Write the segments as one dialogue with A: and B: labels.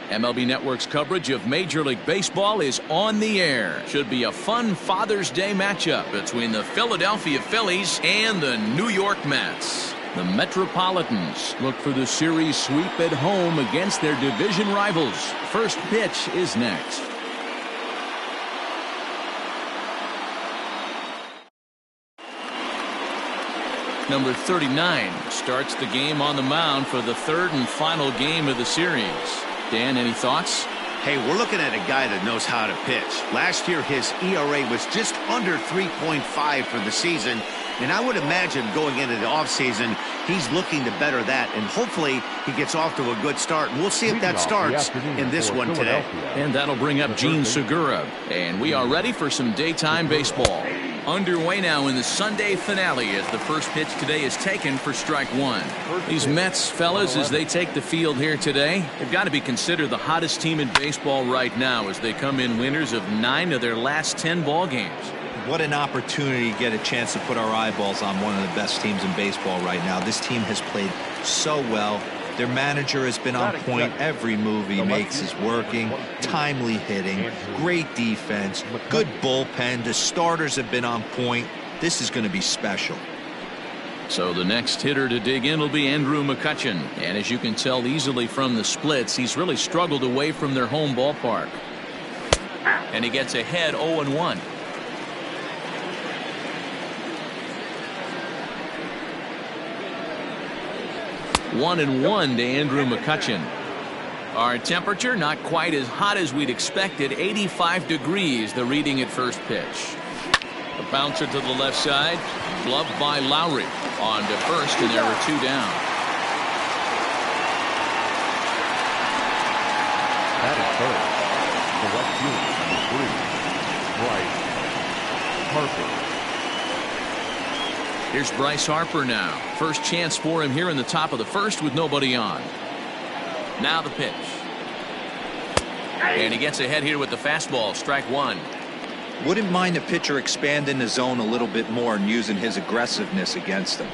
A: MLB Network's coverage of Major League Baseball is on the air. Should be a fun Father's Day matchup between the Philadelphia Phillies and the New York Mets. The Metropolitans look for the series sweep at home against their division rivals. First pitch is next. Number 39 starts the game on the mound for the third and final game of the series. Dan, any thoughts?
B: Hey, we're looking at a guy that knows how to pitch. Last year, his ERA was just under 3.5 for the season. And I would imagine going into the offseason, he's looking to better that. And hopefully he gets off to a good start. And we'll see if that starts in this one today.
A: And that'll bring up Gene Segura. And we are ready for some daytime baseball. Underway now in the Sunday finale as the first pitch today is taken for strike one. These Mets, fellas, as they take the field here today, they've got to be considered the hottest team in baseball right now as they come in winners of 9 of their last 10 ball games.
C: What an opportunity to get a chance to put our eyeballs on one of the best teams in baseball right now. This team has played so well. Their manager has been on point. Every move he makes is working. Timely hitting, great defense, good bullpen. The starters have been on point. This is going to be special.
A: So the next hitter to dig in will be Andrew McCutchen. And as you can tell easily from the splits, he's really struggled away from their home ballpark. And he gets ahead 0-1. 1-1 to Andrew McCutchen. Our temperature not quite as hot as we'd expected. 85 degrees the reading at first pitch. A bouncer to the left side, gloved by Lowry. On to first, and there are 2 down.
D: That is first. The left field, number 3, Bryce Harper.
A: Here's Bryce Harper now. First chance for him here in the top of the first with nobody on. Now the pitch. And he gets ahead here with the fastball. Strike one.
C: Wouldn't mind the pitcher expanding the zone a little bit more and using his aggressiveness against him.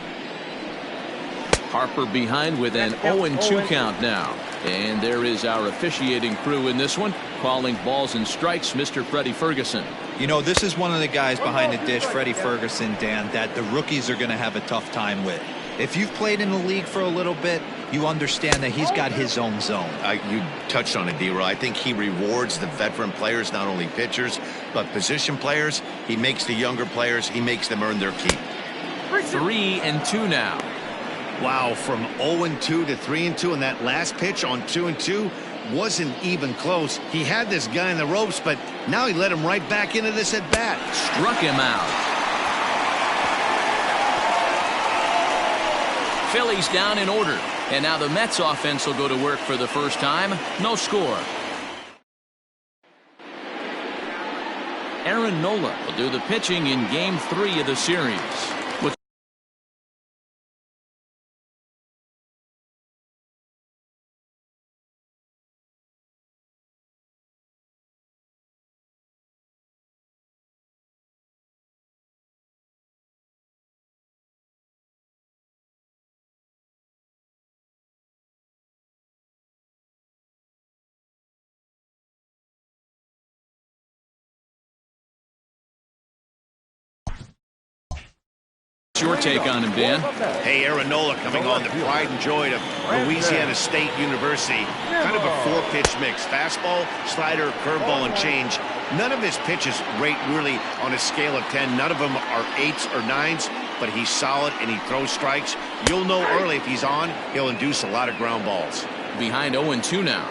A: Harper behind with an 0-2 count now. And there is our officiating crew in this one, calling balls and strikes, Mr. Freddie Ferguson.
C: You know, this is one of the guys behind the dish, Freddie Ferguson, Dan, that the rookies are going to have a tough time with. If you've played in the league for a little bit, you understand that he's got his own zone.
B: You touched on it, D-Roy. I think he rewards the veteran players, not only pitchers, but position players. He makes the younger players, he makes them earn their keep.
A: 3-2 now.
B: Wow, from 0-2 to 3-2, and that last pitch on 2-2 wasn't even close. He had this guy in the ropes, but now he let him right back into this at bat.
A: Struck him out. Phillies down in order, and now the Mets offense will go to work for the first time. No score. Aaron Nola will do the pitching in Game 3 of the series. Your take on him, Dan?
B: Hey, Aaron Nola coming on, the pride and joy of Louisiana State University. Kind of a 4-pitch mix. Fastball, slider, curveball, and change. None of his pitches rate really on a scale of 10. None of them are 8s or 9s, but he's solid and he throws strikes. You'll know early if he's on, he'll induce a lot of ground balls.
A: Behind 0-2 now.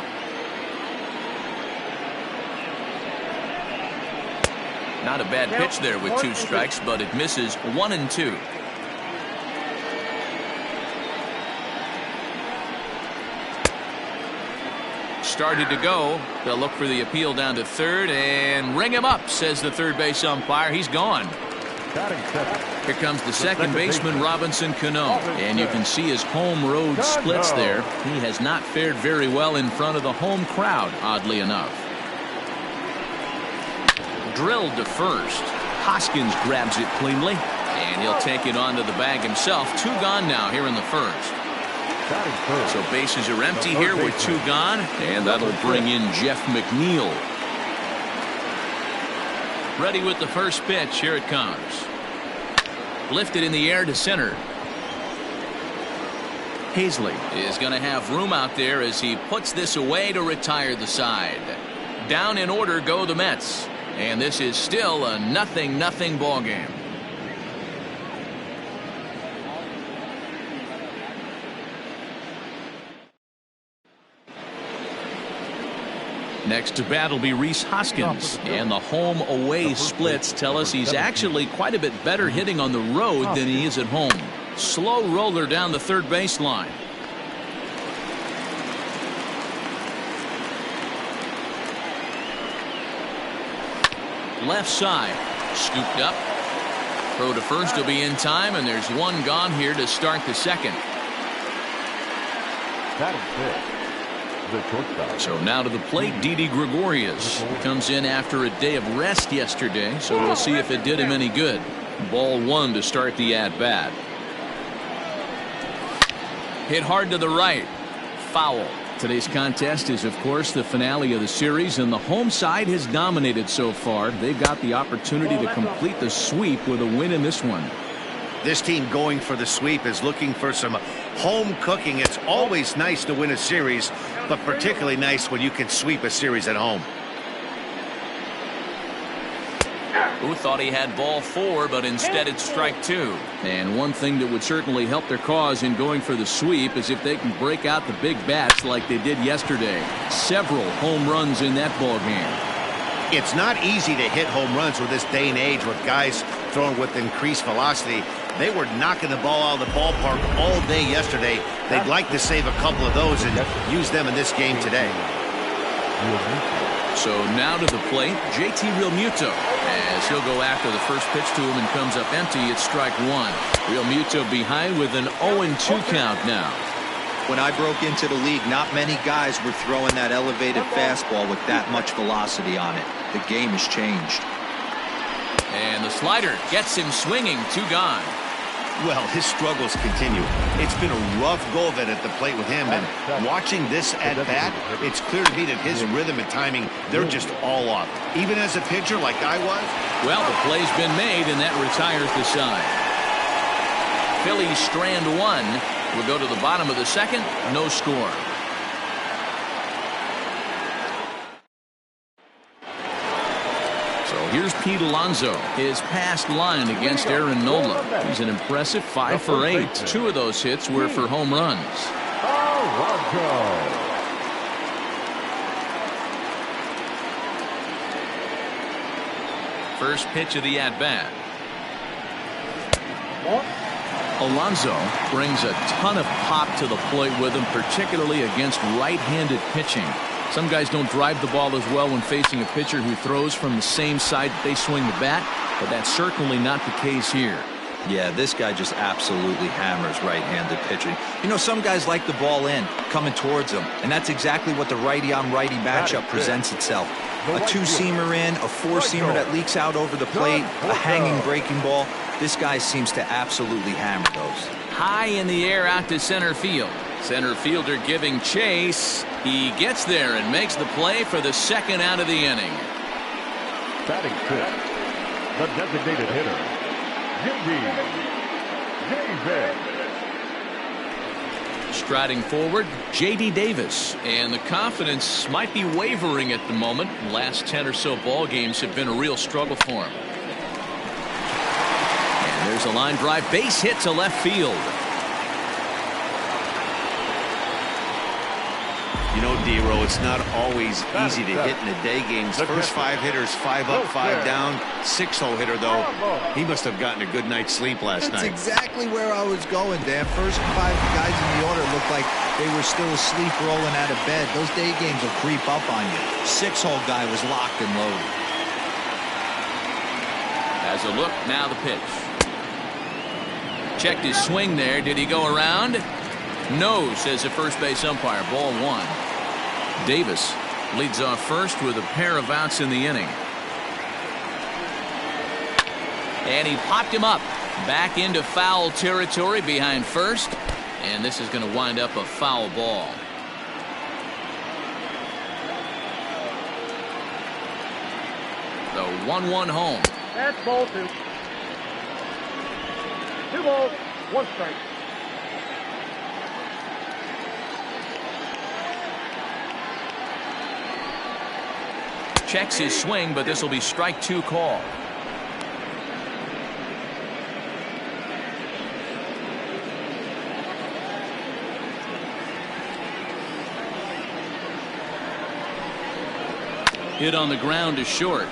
A: Not a bad pitch there with 2 strikes, but it misses. 1-2. Started to go. They'll look for the appeal down to third and ring him up, says the third base umpire. He's gone. Here comes the second baseman, Robinson Cano, and you can see his home road splits there. He has not fared very well in front of the home crowd, oddly enough. Drilled to first. Hoskins grabs it cleanly, and he'll take it onto the bag himself. 2 gone now here in the first.
D: Batting third.
A: So bases are empty here with 2 gone, and that'll bring in Jeff McNeil. Ready with the first pitch. Here it comes. Lifted in the air to center. Hazley is going to have room out there as he puts this away to retire the side. Down in order go the Mets, and this is still a 0-0 ball game. Next to bat will be Rhys Hoskins, and the home-away splits tell us he's actually quite a bit better hitting on the road than he is at home. Slow roller down the third baseline. Left side, scooped up. Throw to first will be in time, and there's 1 gone here to start the second.
D: Batting fifth.
A: So now to the plate, Didi Gregorius. He comes in after a day of rest yesterday, so we'll see if it did him any good. Ball 1 to start the at-bat. Hit hard to the right. Foul. Today's contest is, of course, the finale of the series, and the home side has dominated so far. They've got the opportunity to complete the sweep with a win in this one.
B: This team going for the sweep is looking for some home cooking. It's always nice to win a series, but particularly nice when you can sweep a series at home.
A: Who thought he had ball 4, but instead it's strike 2. And one thing that would certainly help their cause in going for the sweep is if they can break out the big bats like they did yesterday. Several home runs in that ball game.
B: It's not easy to hit home runs with this day and age with guys throwing with increased velocity. They were knocking the ball out of the ballpark all day yesterday. They'd like to save a couple of those and use them in this game today.
A: So now to the plate, JT Realmuto, as he'll go after the first pitch to him and comes up empty. It's strike 1. Realmuto behind with an 0-2 count now.
C: When I broke into the league, not many guys were throwing that elevated fastball with that much velocity on it. The game has changed.
A: And the slider gets him swinging. 2 gone.
B: Well, his struggles continue. It's been a rough go of it at the plate with him, and watching this at-bat, it's clear to me that his rhythm and timing, they're just all off. Even as a pitcher like I was.
A: Well, the play's been made, and that retires the side. Phillies strand 1. We'll go to the bottom of the second. No score. So here's Pete Alonso. His past line against Aaron Nola. He's an impressive 5 for 8. 2 of those hits were for home runs. First pitch of the at-bat. Alonso brings a ton of pop to the plate with him, particularly against right-handed pitching. Some guys don't drive the ball as well when facing a pitcher who throws from the same side that they swing the bat, but that's certainly not the case here.
C: Yeah, this guy just absolutely hammers right-handed pitching. You know, some guys like the ball in, coming towards them, and that's exactly what the righty-on-righty matchup presents itself. A 2-seamer in, a 4-seamer that leaks out over the plate, a hanging breaking ball. This guy seems to absolutely hammer those.
A: High in the air out to center field. Center fielder giving chase. He gets there and makes the play for the second out of the inning.
D: Batting fifth, the designated hitter, Davis.
A: Striding forward, J.D. Davis, and the confidence might be wavering at the moment. Last 10 or so ball games have been a real struggle for him. And there's a line drive, base hit to left field.
B: You know, D-Row, it's not always easy to hit in the day games. First 5 hitters, 5 up, 5 down. 6-hole hitter, though, he must have gotten a good night's sleep last night.
C: That's exactly where I was going, Dan. First 5 guys in the order looked like they were still asleep rolling out of bed. Those day games will creep up on you. 6-hole guy was locked and loaded.
A: As a look, now the pitch. Checked his swing there. Did he go around? No, says the first base umpire. Ball 1. Davis leads off first with a pair of outs in the inning. And he popped him up. Back into foul territory behind first. And this is going to wind up a foul ball. The 1-1 home.
E: That's ball 2. 2 balls, 1 strike.
A: Checks his swing, but this will be strike 2 call. Hit on the ground is short.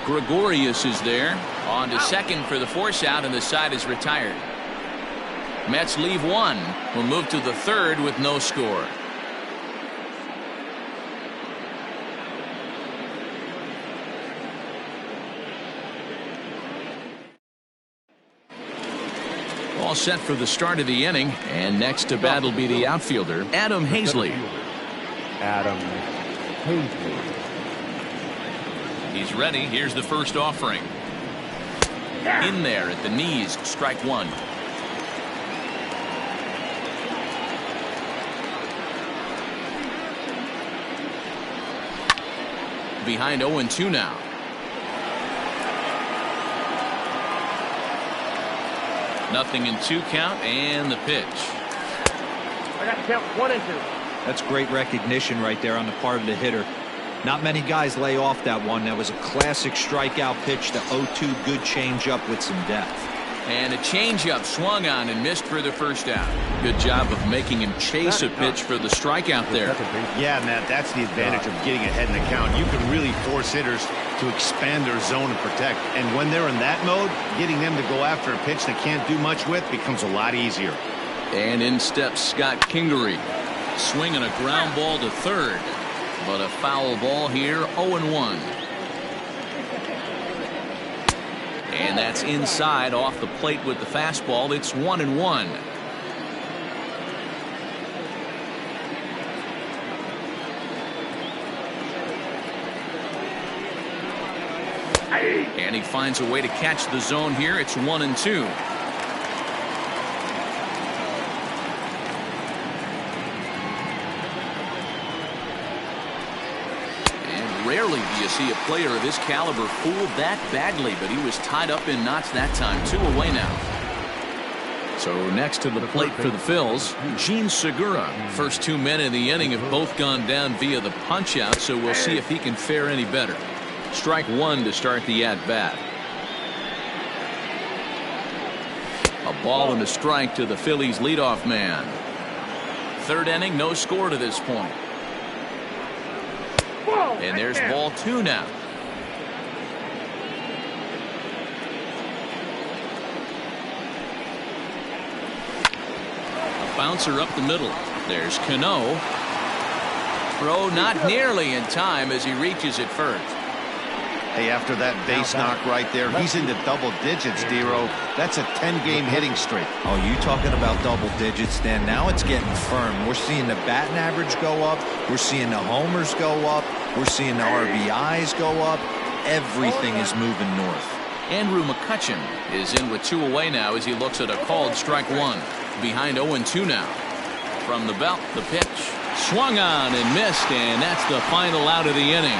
A: Gregorius is there. On to second for the force out, and the side is retired. Mets leave 1. We'll move to the 3rd with no score. All set for the start of the inning, and next to bat will be the outfielder, Adam Hazley.
D: Adam Hazley.
A: He's ready. Here's the first offering. In there at the knees, strike 1. Behind 0-2 now. Nothing in 2 count, and the pitch.
E: I got to count 1 and 2.
C: That's great recognition right there on the part of the hitter. Not many guys lay off that one. That was a classic strikeout pitch. The 0-2 good changeup with some depth.
A: And a changeup swung on and missed for the first out. Good job of making him chase a pitch for the strikeout there.
B: Yeah, Matt, that's the advantage of getting ahead in the count. You can really force hitters to expand their zone and protect. And when they're in that mode, getting them to go after a pitch they can't do much with becomes a lot easier.
A: And in steps Scott Kingery. Swinging a ground ball to third. But a foul ball here, 0-1. And that's inside off the plate with the fastball. It's 1-1. And he finds a way to catch the zone here. It's 1-2. Rarely do you see a player of this caliber fooled that badly, but he was tied up in knots that time. 2 away now. So next to the plate for the Phils, Gene Segura. First 2 men in the inning have both gone down via the punch-out, so we'll see if he can fare any better. Strike 1 to start the at-bat. A ball and a strike to the Phillies leadoff man. 3rd inning, no score to this point. And there's ball 2 now. A bouncer up the middle. There's Cano. Throw not nearly in time as he reaches it first.
B: Hey, after that base knock right there, he's into double digits, Dero. That's a 10-game hitting streak.
C: Oh, you talking about double digits, Dan? Now it's getting firm. We're seeing the batting average go up. We're seeing the homers go up. We're seeing the RBIs go up. Everything is moving north.
A: Andrew McCutcheon is in with 2 away now as he looks at a called strike 1. Behind 0-2 now. From the belt, the pitch. Swung on and missed, and that's the final out of the inning.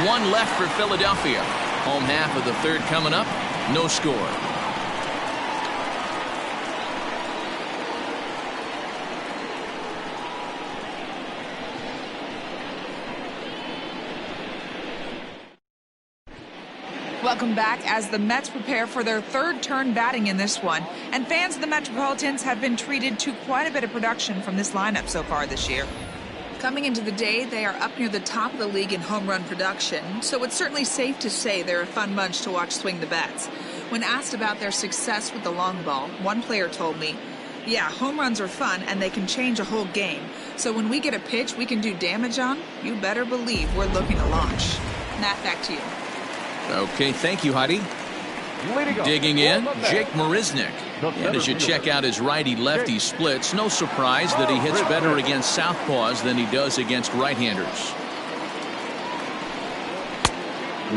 A: 1 left for Philadelphia. Home half of the 3rd coming up. No score.
F: Welcome back as the Mets prepare for their 3rd turn batting in this one. And fans of the Metropolitans have been treated to quite a bit of production from this lineup so far this year. Coming into the day, they are up near the top of the league in home run production, so it's certainly safe to say they're a fun bunch to watch swing the bats. When asked about their success with the long ball, one player told me, "Yeah, home runs are fun and they can change a whole game. So when we get a pitch we can do damage on, you better believe we're looking to launch." Matt, back to you.
A: Okay, thank you, Heidi. Digging in, Jake Marisnick. And as you check out his righty-lefty splits, no surprise that he hits better against southpaws than he does against right-handers.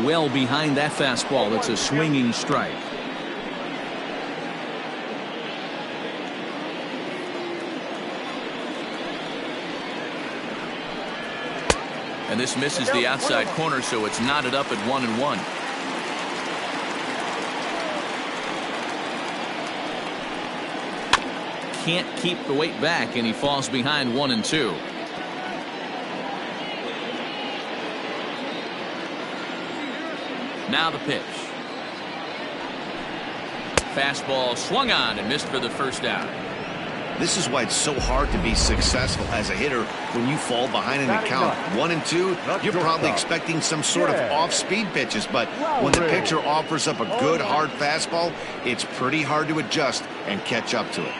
A: Well behind that fastball, it's a swinging strike. And this misses the outside corner, so it's knotted up at 1-1. Can't keep the weight back, and he falls behind 1-2. Now the pitch. Fastball swung on and missed for the first out.
B: This is why it's so hard to be successful as a hitter when you fall behind in the count. 1-2, you're probably expecting some sort of off-speed pitches, but when the pitcher offers up a good hard fastball, it's pretty hard to adjust and catch up to it.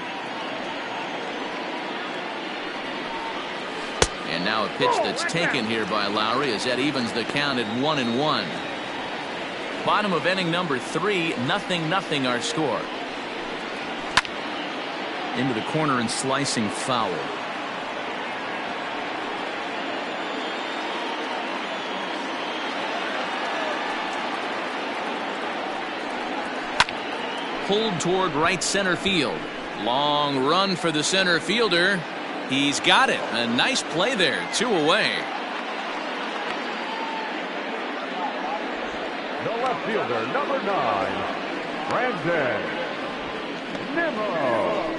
A: And now a pitch that's taken here by Lowry as that evens the count at 1-1. Bottom of inning number 3, 0-0 our score. Into the corner and slicing foul. Pulled toward right center field. Long run for the center fielder. He's got it. A nice play there. 2 away.
D: The left fielder, number 9, Brandon Nimmo.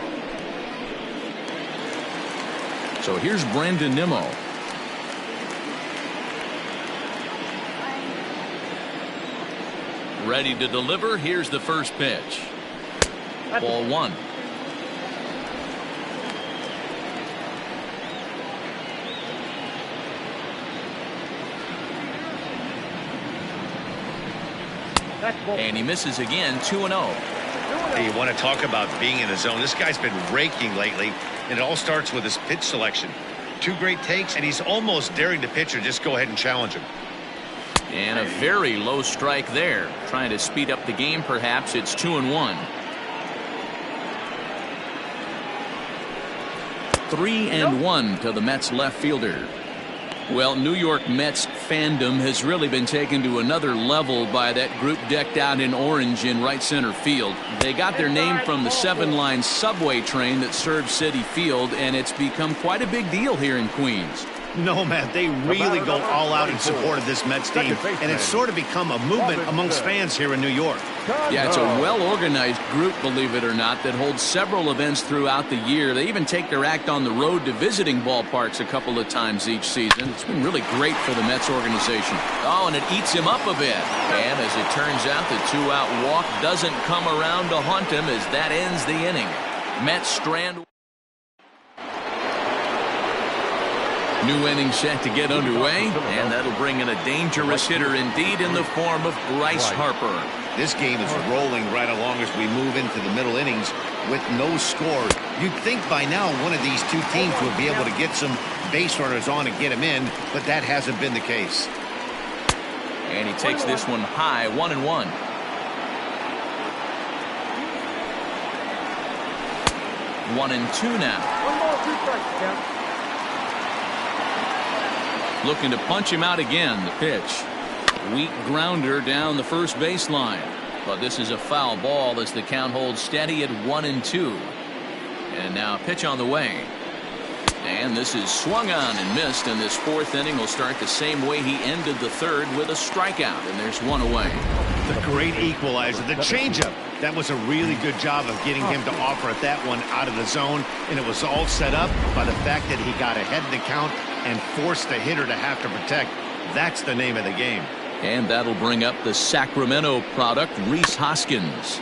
A: So here's Brandon Nimmo. Ready to deliver. Here's the first pitch. Ball 1. And he misses again. 2-0.
B: Hey, you want to talk about being in the zone? This guy's been raking lately, and it all starts with his pitch selection. 2 great takes, and he's almost daring the pitcher just go ahead and challenge him.
A: And a very low strike there. Trying to speed up the game, perhaps. It's 2-1. 3-1 to the Mets left fielder. Well, New York Mets fandom has really been taken to another level by that group decked out in orange in right center field. They got their name from the 7-line subway train that serves Citi Field, and it's become quite a big deal here in Queens.
B: No, man, they really go all out in support of this Mets team, and it's sort of become a movement amongst fans here in New York.
A: Yeah, it's a well-organized group, believe it or not, that holds several events throughout the year. They even take their act on the road to visiting ballparks a couple of times each season. It's been really great for the Mets organization. Oh, and it eats him up a bit. And as it turns out, the 2-out walk doesn't come around to haunt him as that ends the inning. Mets strand. New inning set to get underway, and that'll bring in a dangerous hitter indeed in the form of Bryce Harper.
B: This game is rolling right along as we move into the middle innings with no score. You'd think by now one of these two teams would be able to get some base runners on and get them in, but that hasn't been the case.
A: And he takes this one high, 1-1. 1-2 now.
E: 1 ball, 2 strikes, Jeff.
A: Looking to punch him out again. The pitch. Weak grounder down the first baseline. But this is a foul ball as the count holds steady at 1-2. And now a pitch on the way. And this is swung on and missed, and this 4th inning will start the same way he ended the 3rd with a strikeout, and there's 1 away.
B: The great equalizer, the changeup. That was a really good job of getting him to offer at that one out of the zone, and it was all set up by the fact that he got ahead in the count and forced the hitter to have to protect. That's the name of the game.
A: And that'll bring up the Sacramento product, Rhys Hoskins.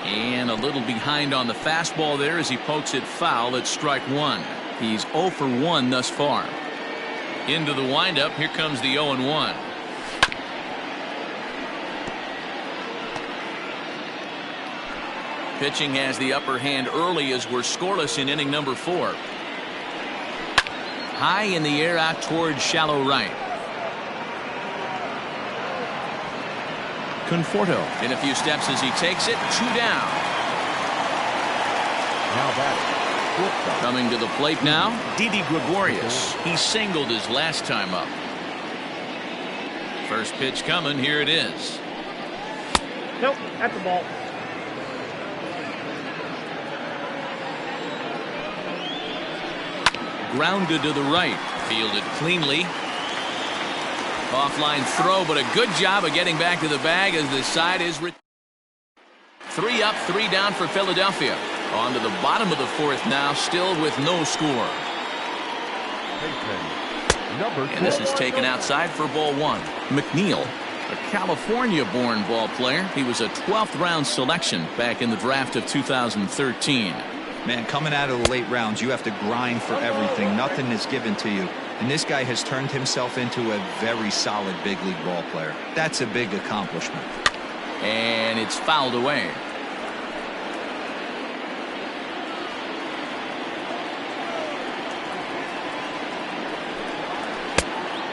A: And a little behind on the fastball there as he pokes it foul at strike 1. He's 0 for 1 thus far. Into the windup, here comes the 0-1. Pitching has the upper hand early as we're scoreless in inning number 4. High in the air out towards shallow right. Conforto in a few steps as he takes it. 2 down.
D: Now batting.
A: Coming to the plate now, Didi Gregorius. He singled his last time up. First pitch coming. Here it is.
E: Nope, that's a ball.
A: Grounded to the right. Fielded cleanly. Offline throw, but a good job of getting back to the bag as the side is 3 up, 3 down for Philadelphia. On to the bottom of the 4th now, still with no score. And this is taken outside for ball 1. McNeil, a California-born ball player. He was a 12th round selection back in the draft of 2013.
C: Man, coming out of the late rounds, you have to grind for everything. Nothing is given to you. And this guy has turned himself into a very solid big league ball player. That's a big accomplishment.
A: And it's fouled away.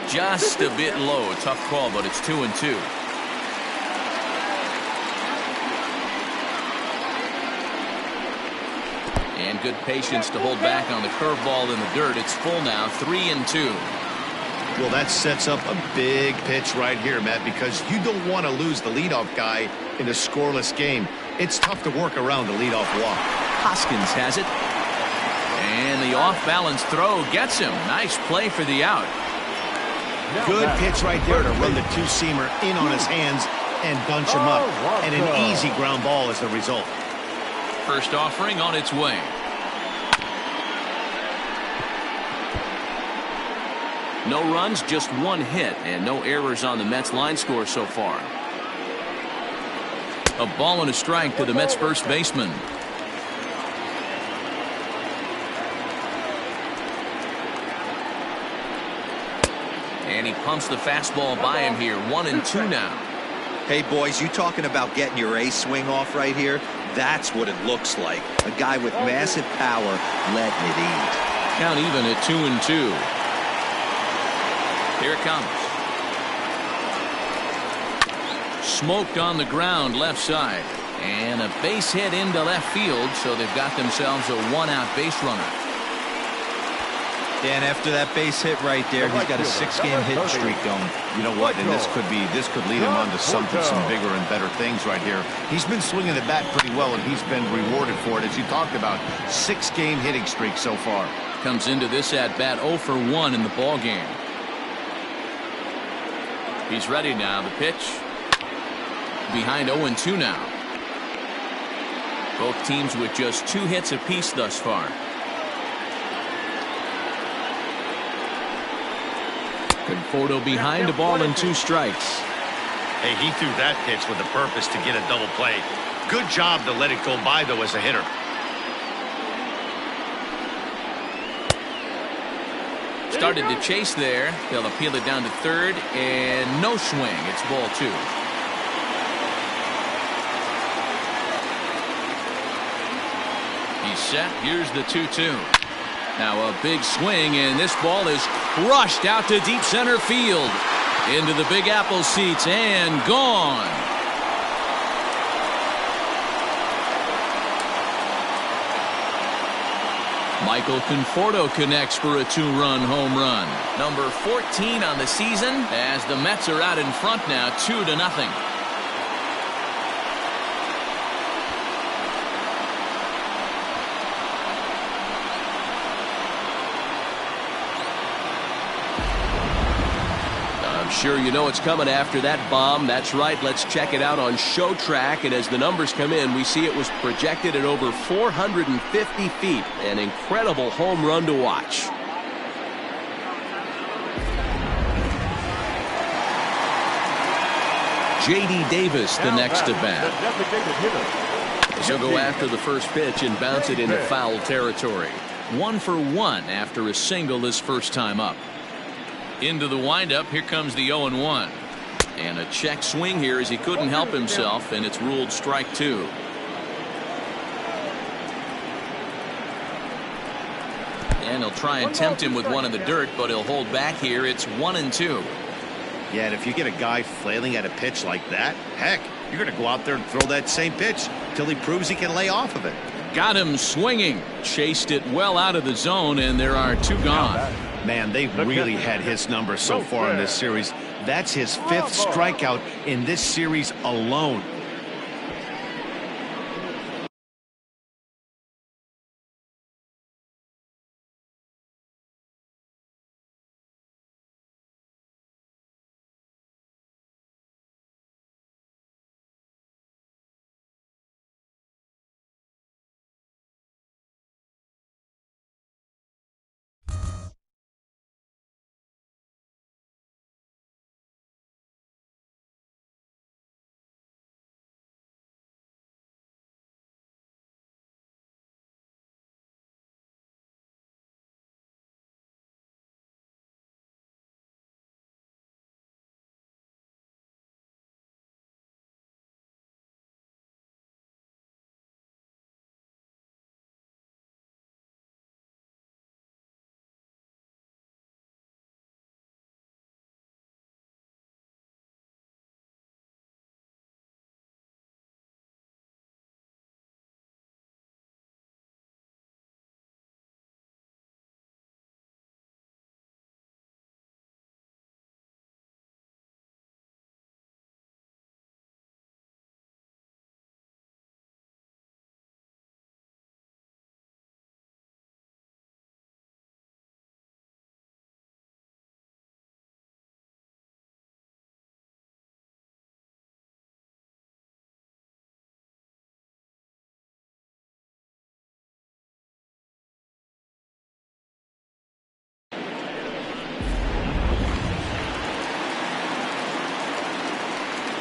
A: Just a bit low. Tough call, but it's 2-2. And good patience to hold back on the curveball in the dirt. It's full now, 3-2.
B: Well, that sets up a big pitch right here, Matt, because you don't want to lose the leadoff guy in a scoreless game. It's tough to work around the leadoff walk.
A: Hoskins has it. And the off-balance throw gets him. Nice play for the out.
B: Good pitch right there to run the two-seamer in on his hands and bunch him up. And an easy ground ball as the result.
A: First offering on its way. No runs, just 1 hit, and no errors on the Mets line score so far. A ball and a strike to the Mets first baseman. And he pumps the fastball by him here. 1-2 now.
C: Hey, boys, you talking about getting your ace swing off right here? That's what it looks like. A guy with massive power letting it eat.
A: Count even at 2-2. Here it comes. Smoked on the ground left side. And a base hit into left field, so they've got themselves a 1-out base runner.
C: Dan, after that base hit right there, he's got a 6-game hit streak going.
B: You know what? And this could lead him on to some bigger and better things right here. He's been swinging the bat pretty well, and he's been rewarded for it, as you talked about. 6-game hitting streak so far.
A: Comes into this at bat 0 for 1 in the ball game. He's ready now. The pitch. Behind 0-2 now. Both teams with just 2 hits apiece thus far. Conforto behind, a ball and 2 strikes.
B: Hey, he threw that pitch with a purpose to get a double play. Good job to let it go by, though, as a hitter.
A: Started to chase there. They'll appeal it down to third, and no swing. It's ball 2. He's set. Here's the 2-2. Now a big swing, and this ball is crushed out to deep center field. Into the Big Apple seats and gone. Michael Conforto connects for a 2-run home run. Number 14 on the season as the Mets are out in front now 2-0. Sure, you know it's coming after that bomb. That's right. Let's check it out on Show Track. And as the numbers come in, we see it was projected at over 450 feet. An incredible home run to watch. J.D. Davis, the next to bat. He'll go after the first pitch and bounce it into foul territory. 1 for 1 after a single his first time up. Into the windup. Here comes the 0-1. And a check swing here as he couldn't help himself, and it's ruled strike 2. And he'll try and tempt him with one in the dirt, but he'll hold back here. It's 1-2.
B: Yeah, and if you get a guy flailing at a pitch like that, heck, you're going to go out there and throw that same pitch till he proves he can lay off of it.
A: Got him swinging. Chased it well out of the zone, and there are 2 gone.
B: Man, they've really had his number so far in this series. That's his 5th strikeout in this series alone.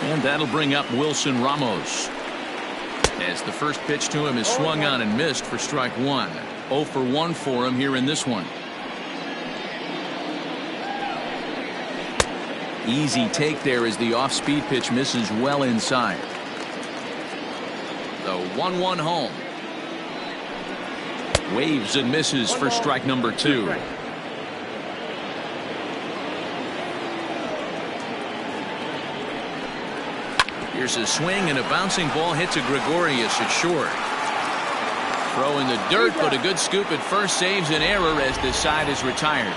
A: And that'll bring up Wilson Ramos. As the first pitch to him is swung on and missed for strike one. 0 for 1 for him here in this one. Easy take there as the off-speed pitch misses well inside. The 1-1 home. Waves and misses for strike number 2. Here's a swing, and a bouncing ball hits a Gregorius at short. Throw in the dirt, but a good scoop at first saves an error as this side is retired.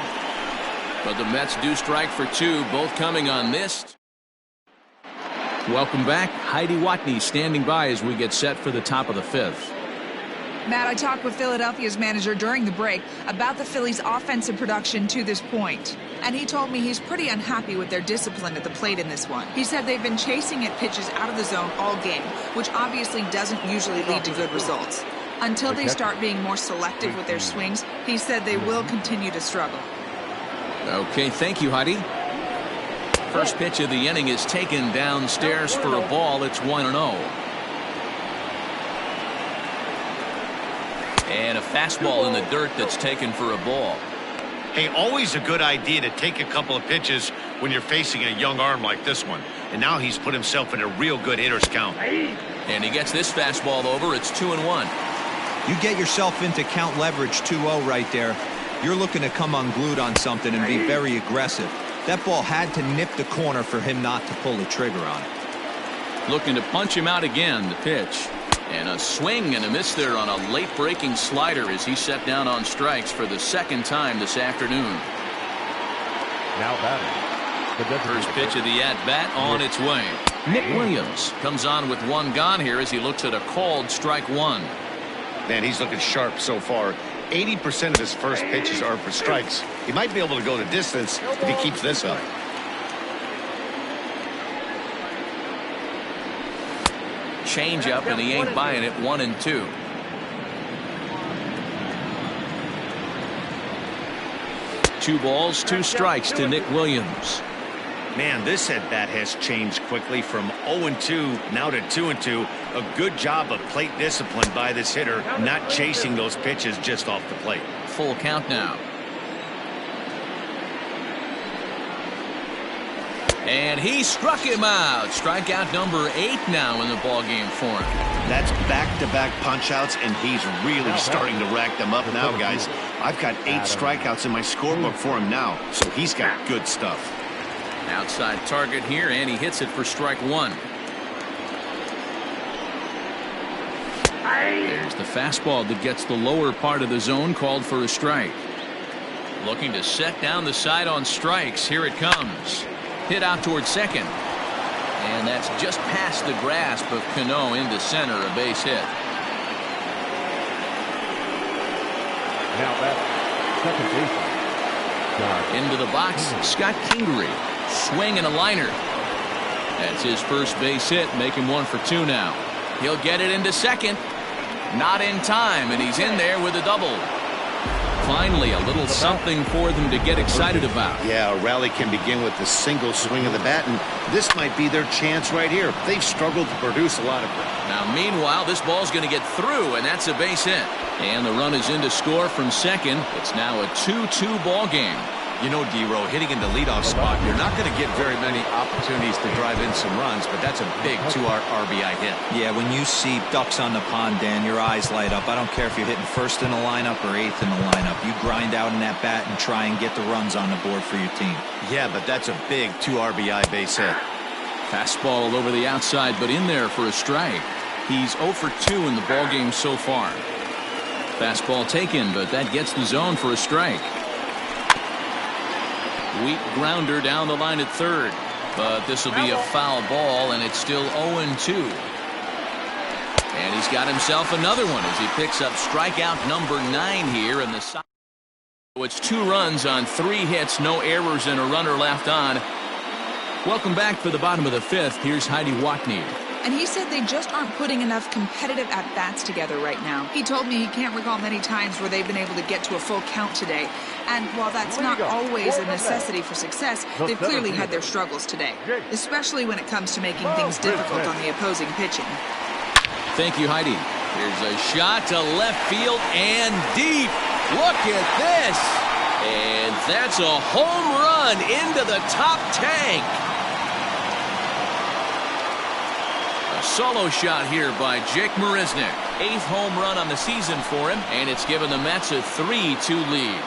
A: But the Mets do strike for 2, both coming on this. Welcome back. Heidi Watney standing by as we get set for the top of the 5th.
F: Matt, I talked with Philadelphia's manager during the break about the Phillies' offensive production to this point. And he told me he's pretty unhappy with their discipline at the plate in this one. He said they've been chasing at pitches out of the zone all game, which obviously doesn't usually lead to good results. Until they start being more selective with their swings, he said they will continue to struggle.
A: Okay, thank you, Heidi. First pitch of the inning is taken downstairs for a ball. It's 1-0. And a fastball in the dirt that's taken for a ball.
B: Hey, always a good idea to take a couple of pitches when you're facing a young arm like this one. And now he's put himself in a real good hitter's count.
A: And he gets this fastball over. It's 2-1.
C: You get yourself into count leverage 2-0 right there. You're looking to come unglued on something and be very aggressive. That ball had to nip the corner for him not to pull the trigger on it.
A: Looking to punch him out again. The pitch. And a swing and a miss there on a late breaking slider as he set down on strikes for the second time this afternoon.
D: Now batting. The
A: first pitch of the at-bat on its way. Nick Williams comes on with 1 gone here as he looks at a called strike 1.
B: Man, he's looking sharp so far. 80% of his first pitches are for strikes. He might be able to go the distance if he keeps this up.
A: Change up, and he ain't buying it. 1-2. Two balls, 2 strikes to Nick Williams.
B: Man, this at bat has changed quickly from 0-2 now to 2-2. A good job of plate discipline by this hitter, not chasing those pitches just off the plate.
A: Full count now. And he struck him out. Strikeout number 8 now in the ballgame for him.
B: That's back-to-back punch-outs, and he's really starting to rack them up now, guys. I've got 8 strikeouts in my scorebook for him now, so he's got good stuff.
A: Outside target here, and he hits it for strike 1. There's the fastball that gets the lower part of the zone, called for a strike. Looking to set down the side on strikes. Here it comes. Hit out towards second. And that's just past the grasp of Cano into center, a base hit.
D: Now batting. Second baseman.
A: Into the box, Scott Kingery. Swing and a liner. That's his first base hit, make him 1 for 2 now. He'll get it into second. Not in time, and he's in there with a double. Finally, a little something for them to get excited about.
B: Yeah, a rally can begin with the single swing of the bat, and this might be their chance right here. They've struggled to produce a lot of it.
A: Now, meanwhile, this ball's going to get through, and that's a base hit. And the run is in to score from second. It's now a 2-2 ball game.
G: You know, D-Row, hitting in the leadoff spot, you're not going to get very many opportunities to drive in some runs, but that's a big 2 RBI hit.
C: Yeah, when you see ducks on the pond, Dan, your eyes light up. I don't care if you're hitting first in the lineup or 8th in the lineup. You grind out in that bat and try and get the runs on the board for your team.
G: Yeah, but that's a big 2 RBI base hit.
A: Fastball over the outside, but in there for a strike. He's 0 for 2 in the ballgame so far. Fastball taken, but that gets the zone for a strike. Weak grounder down the line at third, but this will be a foul ball, and it's still 0-2. And he's got himself another one as he picks up strikeout number 9 here in the side. So it's 2 runs on 3 hits, no errors, and a runner left on. Welcome back for the bottom of the 5th. Here's Heidi Watney.
F: and he said they just aren't putting enough competitive at-bats together right now. He told me he can't recall many times where they've been able to get to a full count today. And while that's not always a necessity for success, they've clearly had their struggles today, especially when it comes to making things difficult on the opposing pitching.
A: Thank you, Heidi. Here's a shot to left field and deep. Look at this. And that's a home run into the top tank. A solo shot here by Jake Marisnick. 8th home run on the season for him, and it's given the Mets a 3-2 lead.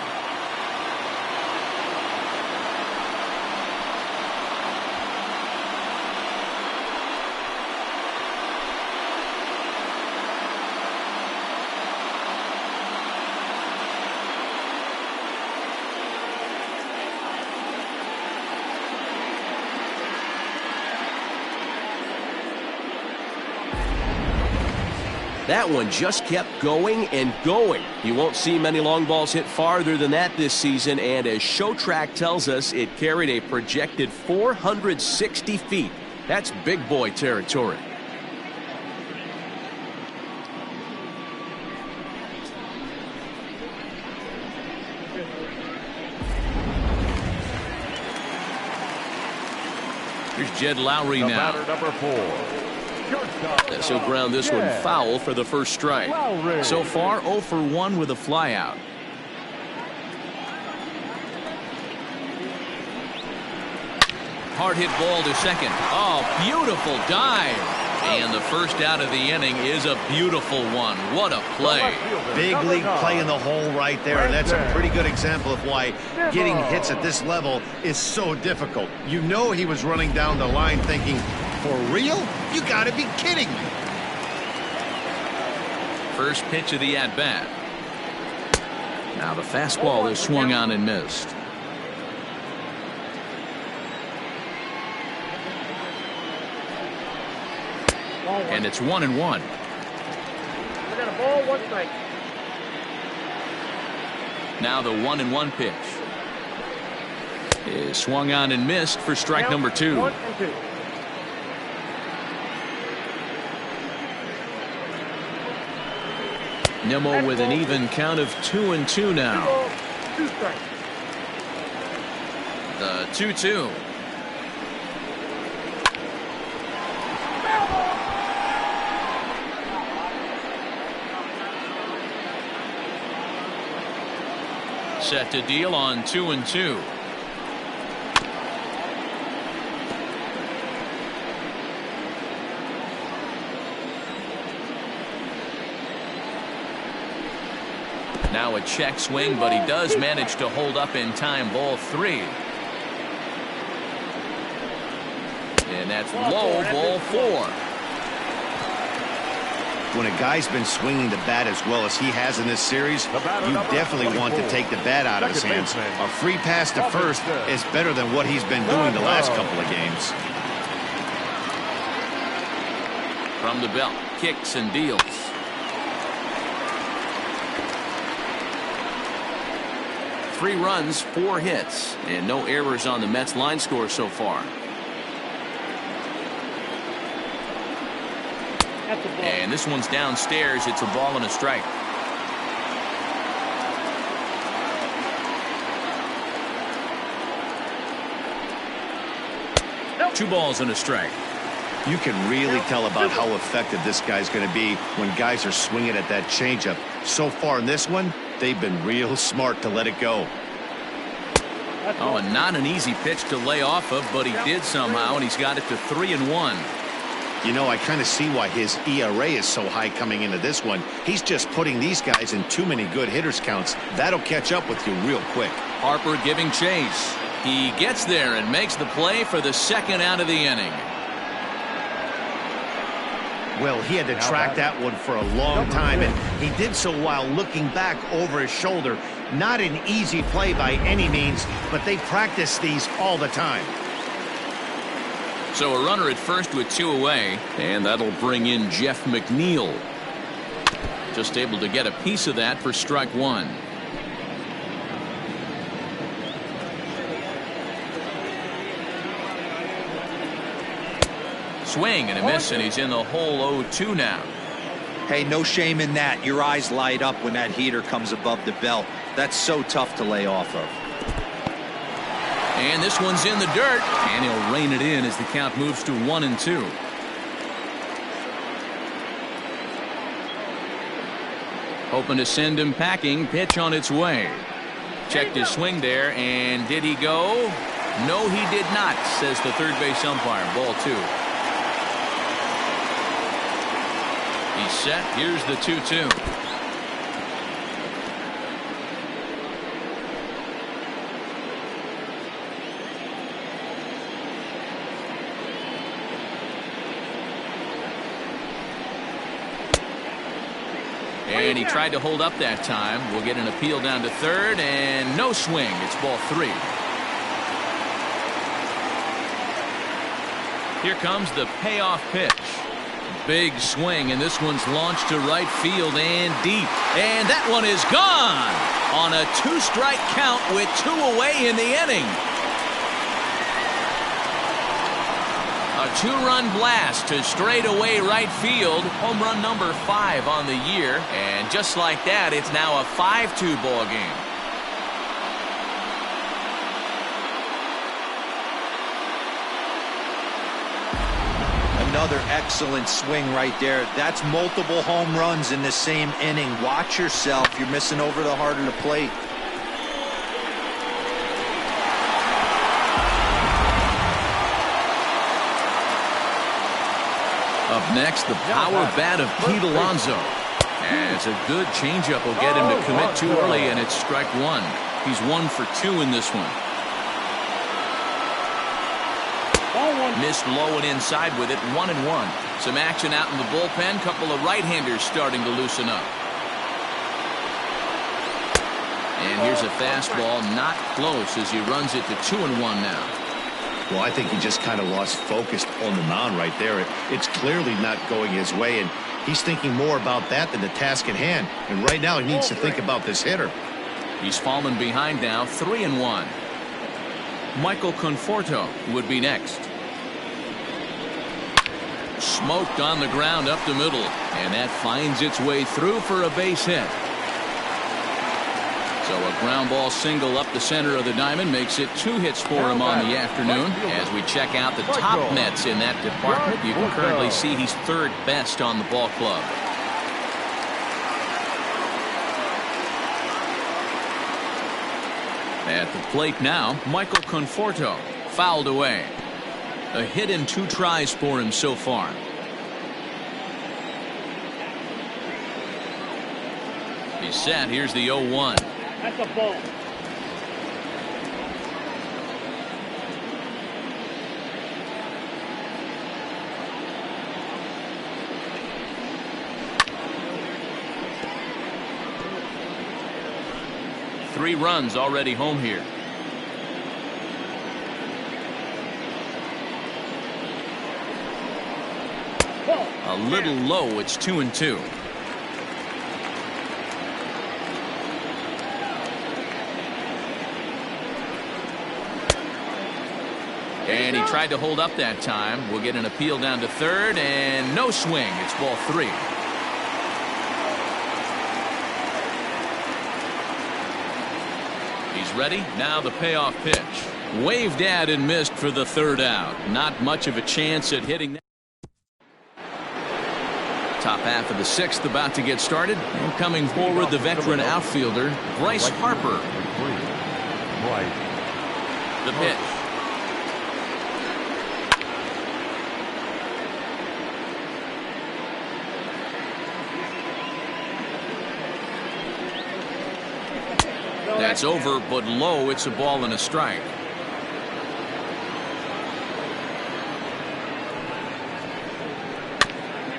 H: That one just kept going and going. You won't see many long balls hit farther than that this season, and as Showtrack tells us, it carried a projected 460 feet. That's big boy territory.
A: Here's Jed Lowry now.
D: Batter number 4.
A: So ground this one foul for the first strike. So far 0 for 1 with a flyout. Hard hit ball to second. Oh, beautiful dive. And the first out of the inning is a beautiful one. What a play.
B: Big league play in the hole right there. And that's a pretty good example of why getting hits at this level is so difficult. You know he was running down the line thinking, for real? You gotta be kidding me.
A: First pitch of the at-bat. Now the fastball is swung on and missed. And it's 1-1.
E: We got a ball, 1 strike.
A: Now the 1-1 pitch is swung on and missed for strike number 2.
E: 1-2.
A: Nimmo with an even count of 2-2 now.
E: 2 strikes.
A: The 2-2. Set to deal on 2-2. Now a check swing, but he does manage to hold up in time. Ball 3. And that's low, ball 4.
B: When a guy's been swinging the bat as well as he has in this series, you definitely want to take the bat out of his hands. A free pass to first is better than what he's been doing the last couple of games.
A: From the belt, kicks and deals. Three runs, 4 hits, and no errors on the Mets line score so far. And this one's downstairs. It's a ball and a strike. Nope. 2 balls and a strike.
B: You can really tell about how effective this guy's going to be when guys are swinging at that changeup. So far in this one, they've been real smart to let it go.
A: Oh, and not an easy pitch to lay off of, but he did somehow, and he's got it to 3-1.
B: You know, I kind of see why his ERA is so high coming into this one. He's just putting these guys in too many good hitters counts. That'll catch up with you real quick.
A: Harper giving chase. He gets there and makes the play for the second out of the inning.
B: Well, he had to track that one for a long time, and he did so while looking back over his shoulder. Not an easy play by any means, but they practice these all the time.
A: So a runner at first with 2 away, and that'll bring in Jeff McNeil. Just able to get a piece of that for strike 1. Swing and a miss, and he's in the hole 0-2 now.
C: Hey, no shame in that. Your eyes light up when that heater comes above the belt. That's so tough to lay off of.
A: And this one's in the dirt, and he'll rein it in as the count moves to 1-2. Hoping to send him packing. Pitch on its way. Checked his swing there, and did he go? No, he did not, says the third base umpire. Ball 2. He's set. Here's the 2-2. And he tried to hold up that time. We'll get an appeal down to third, and no swing. It's ball 3. Here comes the payoff pitch. Big swing, and this one's launched to right field and deep. And that one is gone on a 2-strike count with 2 away in the inning. A 2-run blast to straightaway right field. Home run number 5 on the year. And just like that, it's now a 5-2 ball game.
C: Another excellent swing right there. That's multiple home runs in the same inning. Watch yourself. You're missing over the heart of the plate.
A: Up next, the power bat of Pete Alonso. As a good changeup will get him to commit too early, and it's strike 1. He's 1 for 2 in this one. Missed low and inside with it. 1-1. Some action out in the bullpen. Couple of right-handers starting to loosen up. And here's a fastball not close as he runs it to 2-1 now.
B: Well, I think he just kind of lost focus on the mound right there. It's clearly not going his way, and he's thinking more about that than the task at hand. And right now he needs to think about this hitter.
A: He's fallen behind now. 3-1. Michael Conforto would be next. Smoked on the ground up the middle, and that finds its way through for a base hit. So a ground ball single up the center of the diamond makes it 2 hits for him on the afternoon. As we check out the top Mets in that department, you can currently see he's 3rd best on the ball club. At the plate now, Michael Conforto, fouled away. A hit in 2 tries for him so far. He's set. Here's the 0-1.
E: That's a ball.
A: Three runs already home here. A little low. It's 2-2. And he tried to hold up that time. We'll get an appeal down to third, and no swing. It's ball 3. He's ready. Now the payoff pitch. Waved at and missed for the 3rd out. Not much of a chance at hitting that. Top half of the 6th about to get started. And coming forward, the veteran outfielder, Bryce Harper. The pitch. That's over, but low. It's a ball and a strike.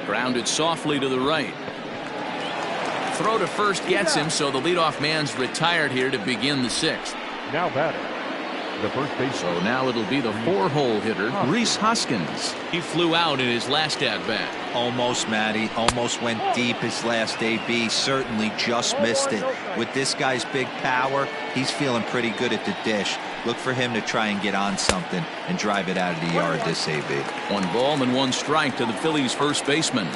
A: Grounded softly to the right. Throw to first gets him, so the leadoff man's retired here to begin the 6th.
D: Now batting, the first base.
A: So now it'll be the 4-hole hitter, Rhys Hoskins. He flew out in his last at-bat.
C: Almost, Matty. Almost went deep his last AB. Certainly just missed it. With this guy's big power, he's feeling pretty good at the dish. Look for him to try and get on something and drive it out of the yard this AB.
A: 1 ball and 1 strike to the Phillies' first baseman.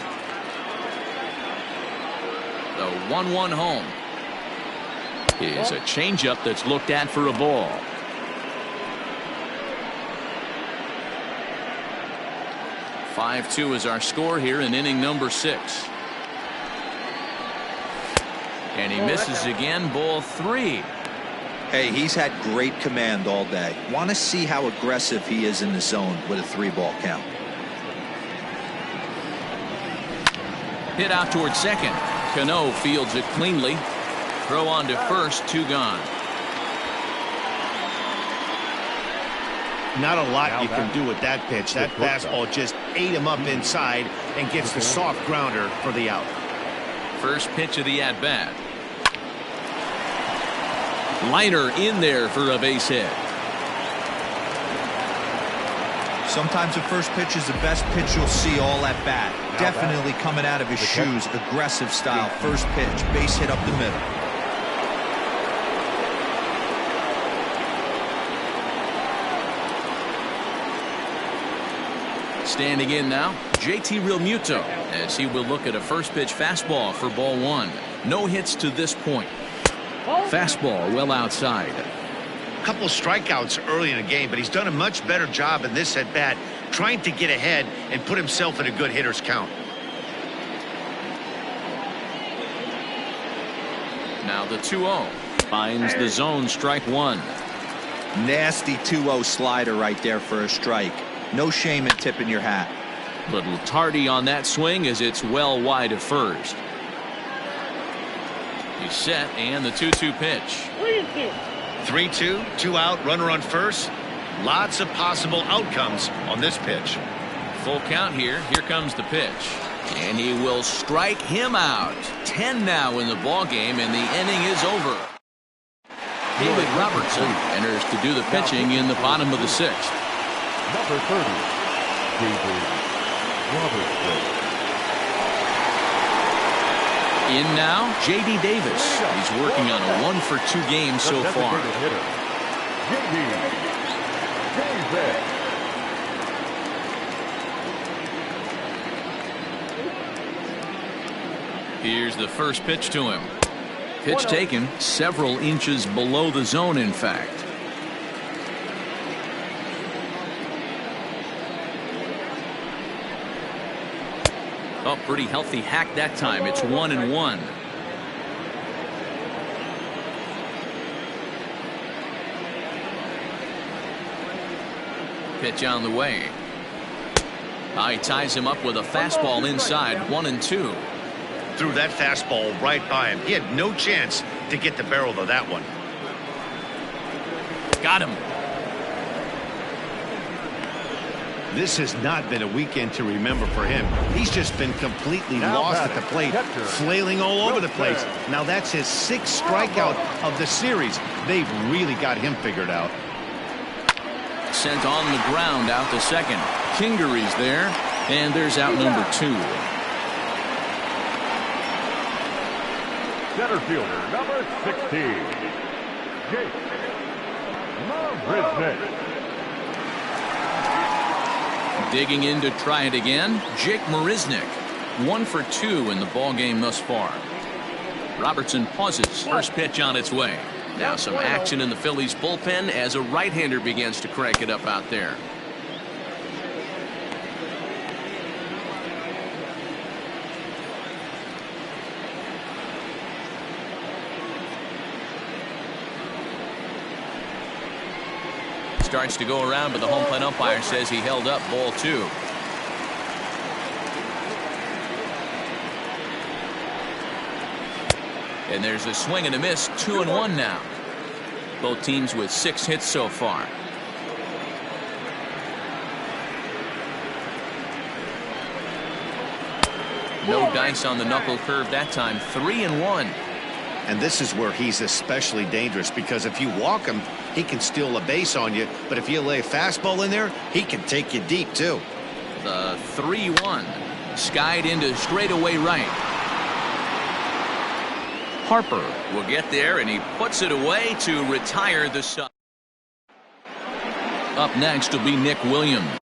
A: The 1-1 home is a changeup that's looked at for a ball. "5-2 is our score here in inning number 6. And he misses again, ball 3.
C: Hey, he's had great command all day. Want to see how aggressive he is in the zone with a 3-ball count.
A: Hit out towards second. Cano fields it cleanly. Throw on to first, 2 gone.
B: Not a lot you can do with that pitch. That fastball just ate him up inside and gets the soft grounder for the out.
A: First pitch of the at-bat. Liner in there for a base hit.
C: Sometimes the first pitch is the best pitch you'll see all at bat. Definitely coming out of his shoes. Aggressive style. First pitch. Base hit up the middle.
A: Standing in now, JT Realmuto, as he will look at a first pitch fastball for ball 1. No hits to this point. Fastball well outside.
B: A couple strikeouts early in the game, but he's done a much better job in this at bat trying to get ahead and put himself in a good hitter's count.
A: Now the 2-0 finds the zone, strike 1.
C: Nasty 2-0 slider right there for a strike. No shame in tipping your hat.
A: Little tardy on that swing as it's well wide of first. He's set, and the 2-2 pitch.
B: 3-2, 2 out, runner on first. Lots of possible outcomes on this pitch.
A: Full count here. Here comes the pitch. And he will strike him out. 10 now in the ball game, and the inning is over. David Robertson enters to do the pitching in the bottom of the 6th.
D: Number 30, David Robertson.
A: In now, J.D. Davis. He's working on a 1-for-2 game so far.
D: J.D. Davis.
A: Here's the first pitch to him. Pitch taken several inches below the zone, in fact. Oh, pretty healthy hack that time. It's 1-1. Pitch on the way. He ties him up with a fastball inside, 1-2.
B: Threw that fastball right by him. He had no chance to get the barrel of that one.
A: Got him.
B: This has not been a weekend to remember for him. He's just been completely lost at the plate, flailing all over the place. Now that's his 6th strikeout of the series. They've really got him figured out.
A: Sent on the ground out to second. Kingery's there, and there's out number 2.
D: Center fielder, number 16, Jake Marisnick.
A: Digging in to try it again, Jake Marisnick. 1-for-2 in the ball game thus far. Robertson pauses. First pitch on its way. Now some action in the Phillies bullpen as a right-hander begins to crank it up out there. Starts to go around, but the home plate umpire says he held up, ball 2. And there's a swing and a miss, 2-1 now. Both teams with 6 hits so far. No dice on the knuckle curve that time, 3-1.
B: And this is where he's especially dangerous, because if you walk him, he can steal a base on you. But if you lay a fastball in there, he can take you deep, too.
A: The 3-1. Skied into straightaway right. Harper will get there, and he puts it away to retire the sub. Up next will be Nick Williams.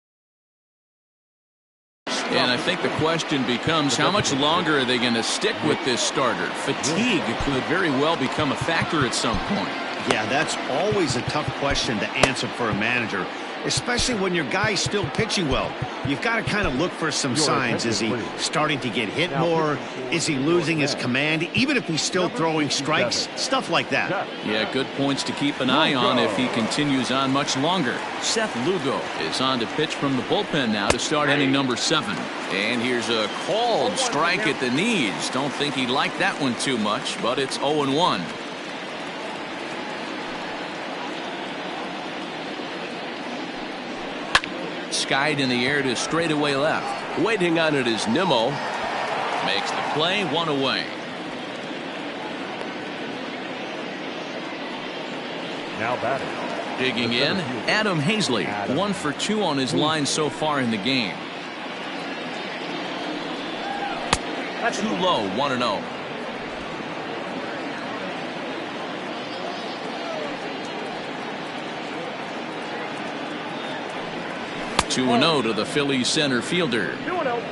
A: And I think the question becomes, how much longer are they going to stick with this starter? Fatigue could very well become a factor at some point.
B: Yeah, that's always a tough question to answer for a manager, especially when your guy's still pitching well. You've got to kind of look for some signs. Is he starting to get hit more? Is he losing his command, even if he's still throwing strikes? Stuff like that.
A: Yeah, good points to keep an eye on if he continues on much longer. Seth Lugo is on to pitch from the bullpen now to start inning number 7. And here's a called strike at the knees. Don't think he liked that one too much, but it's 0-1. Skied in the air to straightaway left.
H: Waiting on it is Nimmo.
A: Makes the play, 1 away.
D: Now batting.
A: Digging in, Adam Hazley. 1 for 2 on his line so far in the game. Too low, 1-0. Two 2-0 to the Phillies center fielder.
E: 2-0.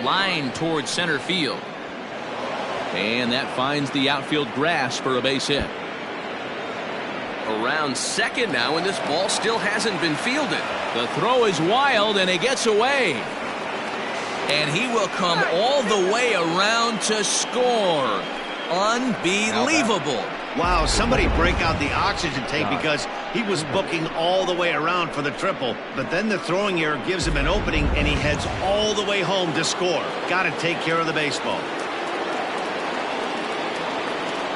A: Line towards center field. And that finds the outfield grass for a base hit.
H: Around second now, and this ball still hasn't been fielded.
A: The throw is wild, and it gets away. And he will come all the way around to score. Unbelievable.
B: Wow, somebody break out the oxygen tank because he was booking all the way around for the triple. But then the throwing error gives him an opening, and he heads all the way home to score. Got to take care of the baseball.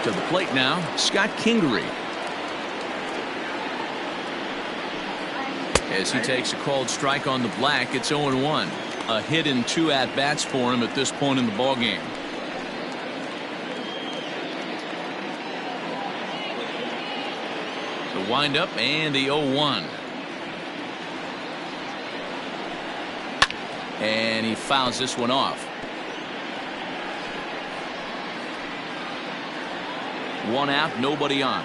A: To the plate now, Scott Kingery. As he takes a called strike on the black, it's 0-1. A hit in 2 at-bats for him at this point in the ballgame. The windup and the 0-1. And he fouls this one off. 1 out, nobody on.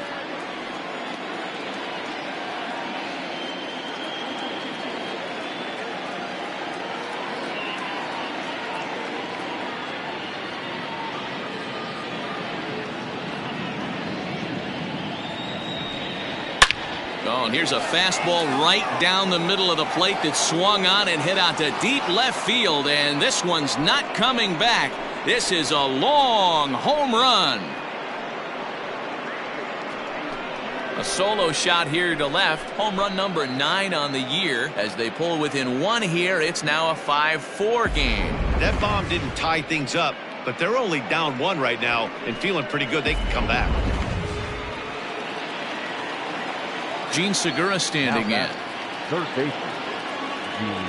A: Oh, and here's a fastball right down the middle of the plate that swung on and hit out to deep left field, and this one's not coming back. This is a long home run. A solo shot here to left. Home run number 9 on the year. As they pull within 1 here, it's now a 5-4 game.
B: That bomb didn't tie things up, but they're only down 1 right now and feeling pretty good they can come back.
A: Gene Segura standing in.
D: Third baseman, Gene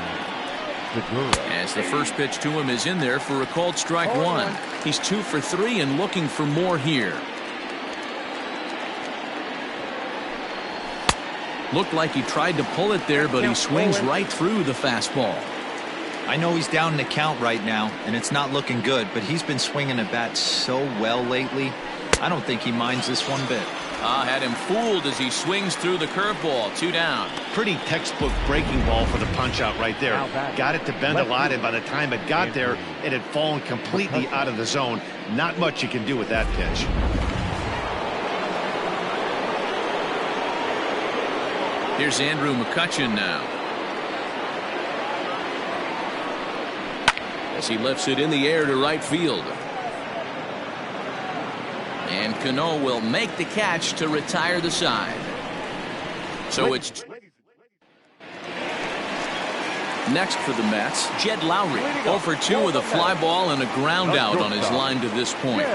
D: Segura.
A: As the first pitch to him is in there for a called strike 1. He's 2 for 3 and looking for more here. Looked like he tried to pull it there, but he swings right through the fastball.
C: I know he's down in the count right now, and it's not looking good, but he's been swinging the bat so well lately. I don't think he minds this one bit.
A: Had him fooled as he swings through the curveball. 2 down.
B: Pretty textbook breaking ball for the punch out right there. Got it to bend a lot, and by the time it got there, it had fallen completely out of the zone. Not much you can do with that pitch.
A: Here's Andrew McCutchen now. As he lifts it in the air to right field. And Cano will make the catch to retire the side. So it's next for the Mets, Jed Lowry. 0 for 2 with a fly ball and a ground out on his line to this point.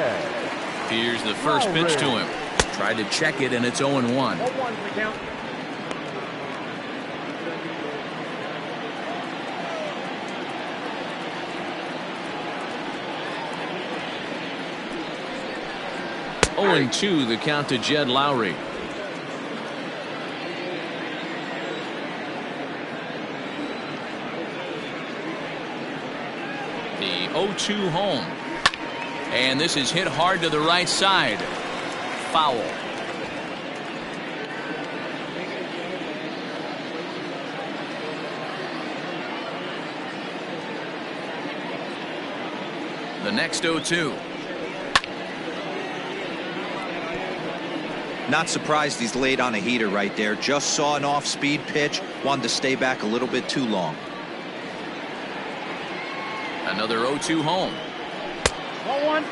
A: Here's the first pitch to him. Tried to check it, and it's 0-1. 0-2 the count to Jed Lowry. The 0-2 home. And this is hit hard to the right side. Foul. The next 0-2.
C: Not surprised he's laid on a heater right there. Just saw an off-speed pitch. Wanted to stay back a little bit too long.
A: Another 0-2 home.
E: 1-1.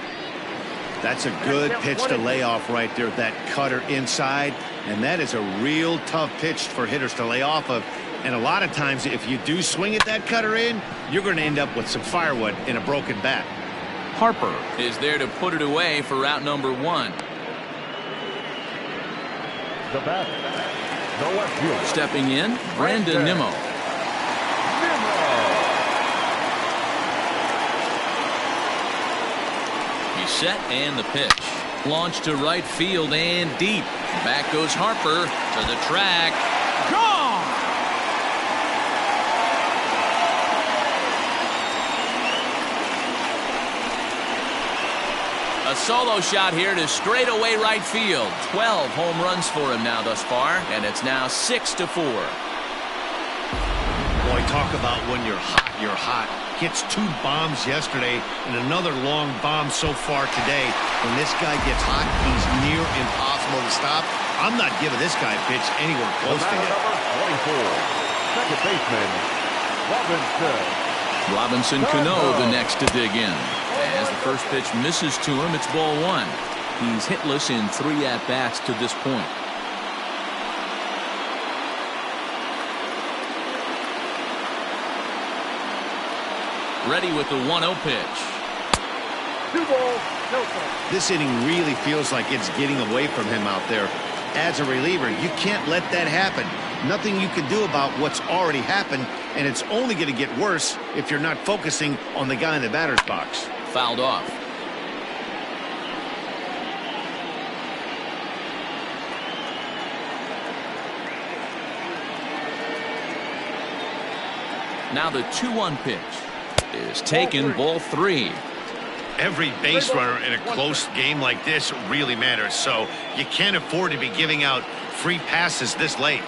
B: That's a good pitch to lay off right there. That cutter inside. And that is a real tough pitch for hitters to lay off of. And a lot of times, if you do swing at that cutter in, you're going to end up with some firewood in a broken bat.
A: Harper is there to put it away for route number 1.
D: The batter, the left fielder.
A: Stepping in, Brandon Nimmo. He's set and the pitch. Launched to right field and deep. Back goes Harper to the track. Gone! A solo shot here to straightaway right field. 12 home runs for him now thus far, and it's now 6-4.
B: Boy, talk about when you're hot, you're hot. Gets 2 bombs yesterday and another long bomb so far today. When this guy gets hot, he's near impossible to stop. I'm not giving this guy a pitch anywhere close to him.
D: Number 24, second baseman, Robinson.
A: Robinson Cano the next to dig in. As the first pitch misses to him, it's ball 1. He's hitless in 3 at-bats to this point. Ready with the 1-0 pitch.
E: 2 balls, no strikes.
B: This inning really feels like it's getting away from him out there. As a reliever, you can't let that happen. Nothing you can do about what's already happened, and it's only going to get worse if you're not focusing on the guy in the batter's box.
A: Fouled off. Now the 2-1 pitch is taken, ball 3.
B: Every base runner in a close game like this really matters, so you can't afford to be giving out free passes this late.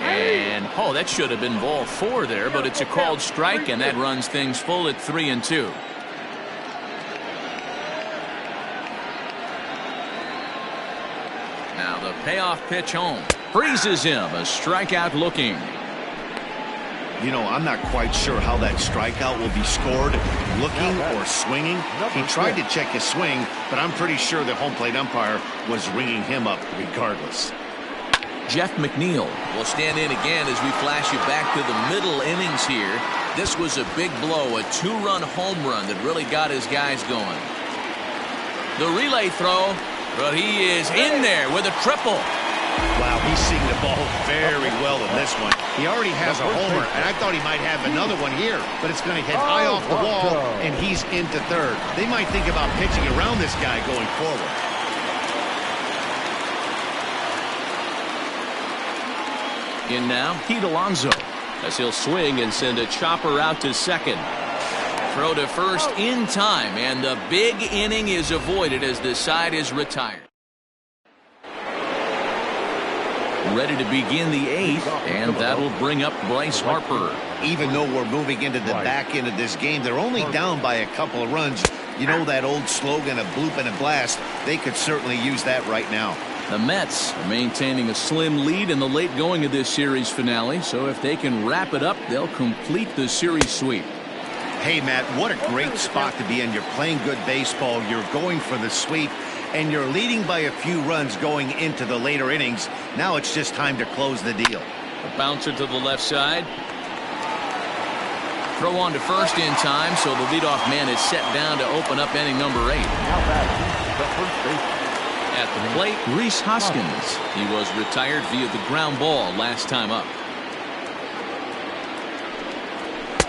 A: And, oh, that should have been ball 4 there, but it's a called strike, and that runs things full at 3-2. Now the payoff pitch home. Freezes him, a strikeout looking.
B: You know, I'm not quite sure how that strikeout will be scored, looking or swinging. He tried to check his swing, but I'm pretty sure the home plate umpire was ringing him up regardless.
A: Jeff McNeil will stand in again as we flash you back to the middle innings here. This was a big blow, a 2-run home run that really got his guys going. The relay throw, but he is in there with a triple.
B: Wow, he's seeing the ball very well in this one. He already has a homer, and I thought he might have another one here, but it's going to hit high off the wall, and he's into third. They might think about pitching around this guy going forward.
A: In now, Pete Alonso, as he'll swing and send a chopper out to second. Throw to first in time, and the big inning is avoided as the side is retired. Ready to begin the 8th, and that'll bring up Bryce Harper.
B: Even though we're moving into the back end of this game, they're only down by a couple of runs. You know that old slogan, a bloop and a blast? They could certainly use that right now.
A: The Mets are maintaining a slim lead in the late going of this series finale, so if they can wrap it up, they'll complete the series sweep.
B: Hey, Matt, what a great spot to be in. You're playing good baseball. You're going for the sweep, and you're leading by a few runs going into the later innings. Now it's just time to close the deal.
A: A bouncer to the left side. Throw on to first in time, so the leadoff man is set down to open up inning number 8.
D: Now batting the first base.
A: At the plate, Rhys Hoskins. He was retired via the ground ball last time up.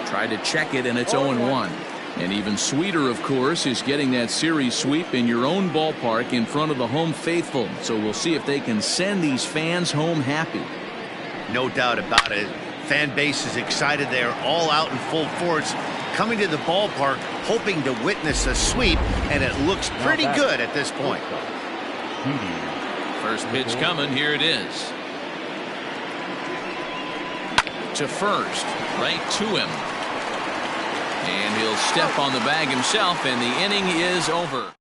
A: Tried to check it, and it's 0-1. And even sweeter, of course, is getting that series sweep in your own ballpark in front of the home faithful. So we'll see if they can send these fans home happy.
B: No doubt about it. Fan base is excited. They are all out in full force, coming to the ballpark, hoping to witness a sweep, and it looks pretty good at this point.
A: First pitch coming. Here it is. To first, right to him. And he'll step on the bag himself, and the inning is over.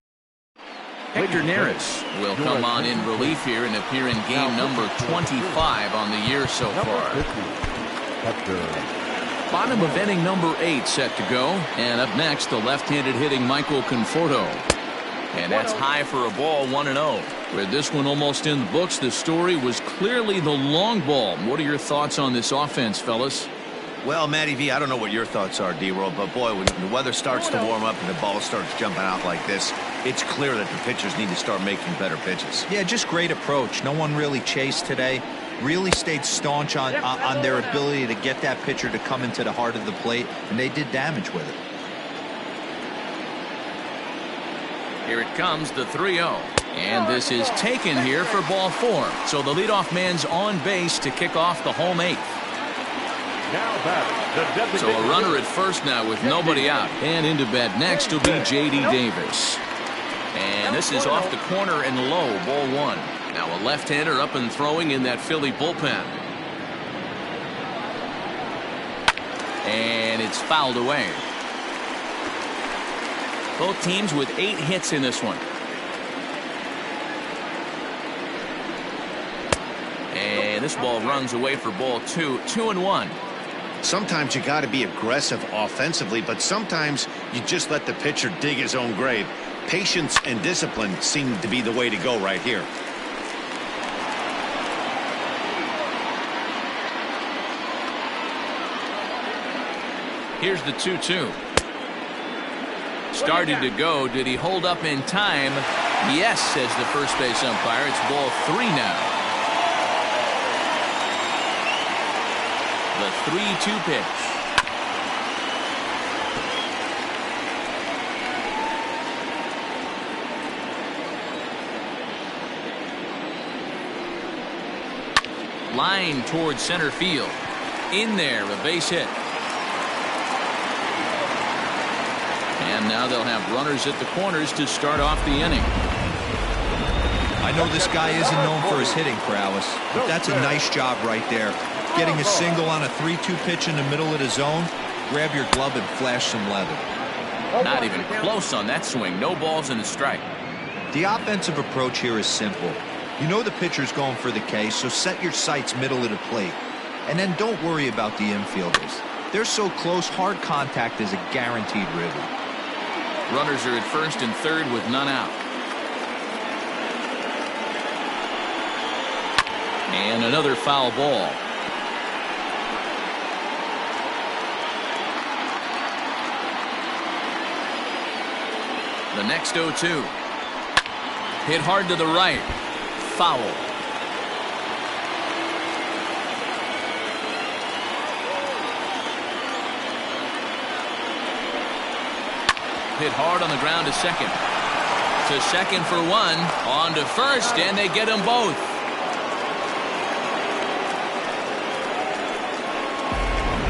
A: Hector Neris will come on in relief here and appear in game number 25 on the year so far. Bottom of inning number 8 set to go. And up next, the left-handed hitting Michael Conforto. And that's high for a ball, 1-0. With this one almost in the books, the story was clearly the long ball. What are your thoughts on this offense, fellas?
B: Well, Matty V, I don't know what your thoughts are, D-Roll, but boy, when the weather starts to warm up and the ball starts jumping out like this, it's clear that the pitchers need to start making better pitches.
C: Yeah, just great approach. No one really chased today. Really stayed staunch on their ability to get that pitcher to come into the heart of the plate, and they did damage with it.
A: Here it comes, the 3-0. And this is taken here for ball 4. So the leadoff man's on base to kick off the home 8th. So a runner at first now with nobody out. And into bat next will be J.D. Davis. And this is off the corner and low, ball 1. Now a left-hander up and throwing in that Philly bullpen. And it's fouled away. Both teams with 8 hits in this one. And this ball runs away for ball 2, 2-1.
B: Sometimes you got to be aggressive offensively, but sometimes you just let the pitcher dig his own grave. Patience and discipline seem to be the way to go right here.
A: Here's the 2-2. Started to go. Did he hold up in time? Yes, says the first base umpire. It's ball 3 now. The 3-2 pitch. Line towards center field. In there, a base hit. And now they'll have runners at the corners to start off the inning.
C: I know this guy isn't known for his hitting prowess, but that's a nice job right there. Getting a single on a 3-2 pitch in the middle of the zone. Grab your glove and flash some leather.
A: Not even close on that swing. No balls and a strike.
C: The offensive approach here is simple. You know the pitcher's going for the K, so set your sights middle of the plate. And then don't worry about the infielders. They're so close, hard contact is a guaranteed ribby.
A: Runners are at first and third with none out. And another foul ball. The next 0-2. Hit hard to the right. Foul. Hit hard on the ground to second. To second for 1. On to first, and they get them both.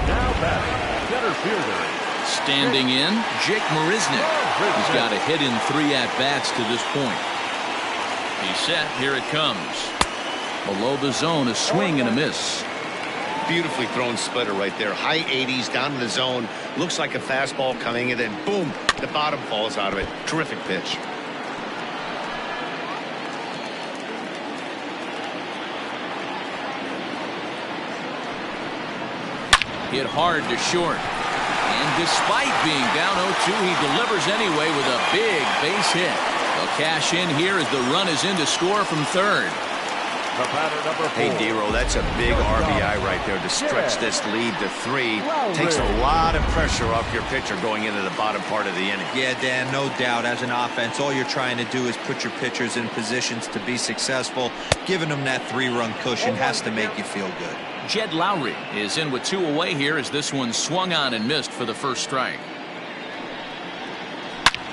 D: Now batting, center fielder.
A: Standing in, Jake Marisnick. He's got a hit in 3 at-bats to this point. He's set. Here it comes. Below the zone, a swing and a miss.
B: Beautifully thrown splitter right there. High 80s down in the zone. Looks like a fastball coming, and then boom, the bottom falls out of it. Terrific pitch.
A: Hit hard to short. And despite being down 0-2, he delivers anyway with a big base hit. They'll cash in here as the run is in to score from third.
D: The batter, number 4.
B: Hey, D-Roll, that's a big RBI right there to stretch this lead to 3. Takes a lot of pressure off your pitcher going into the bottom part of the inning.
C: Yeah, Dan, no doubt. As an offense, all you're trying to do is put your pitchers in positions to be successful. Giving them that 3-run cushion has to make you feel good.
A: Jed Lowry is in with 2 away here as this one swung on and missed for the first strike.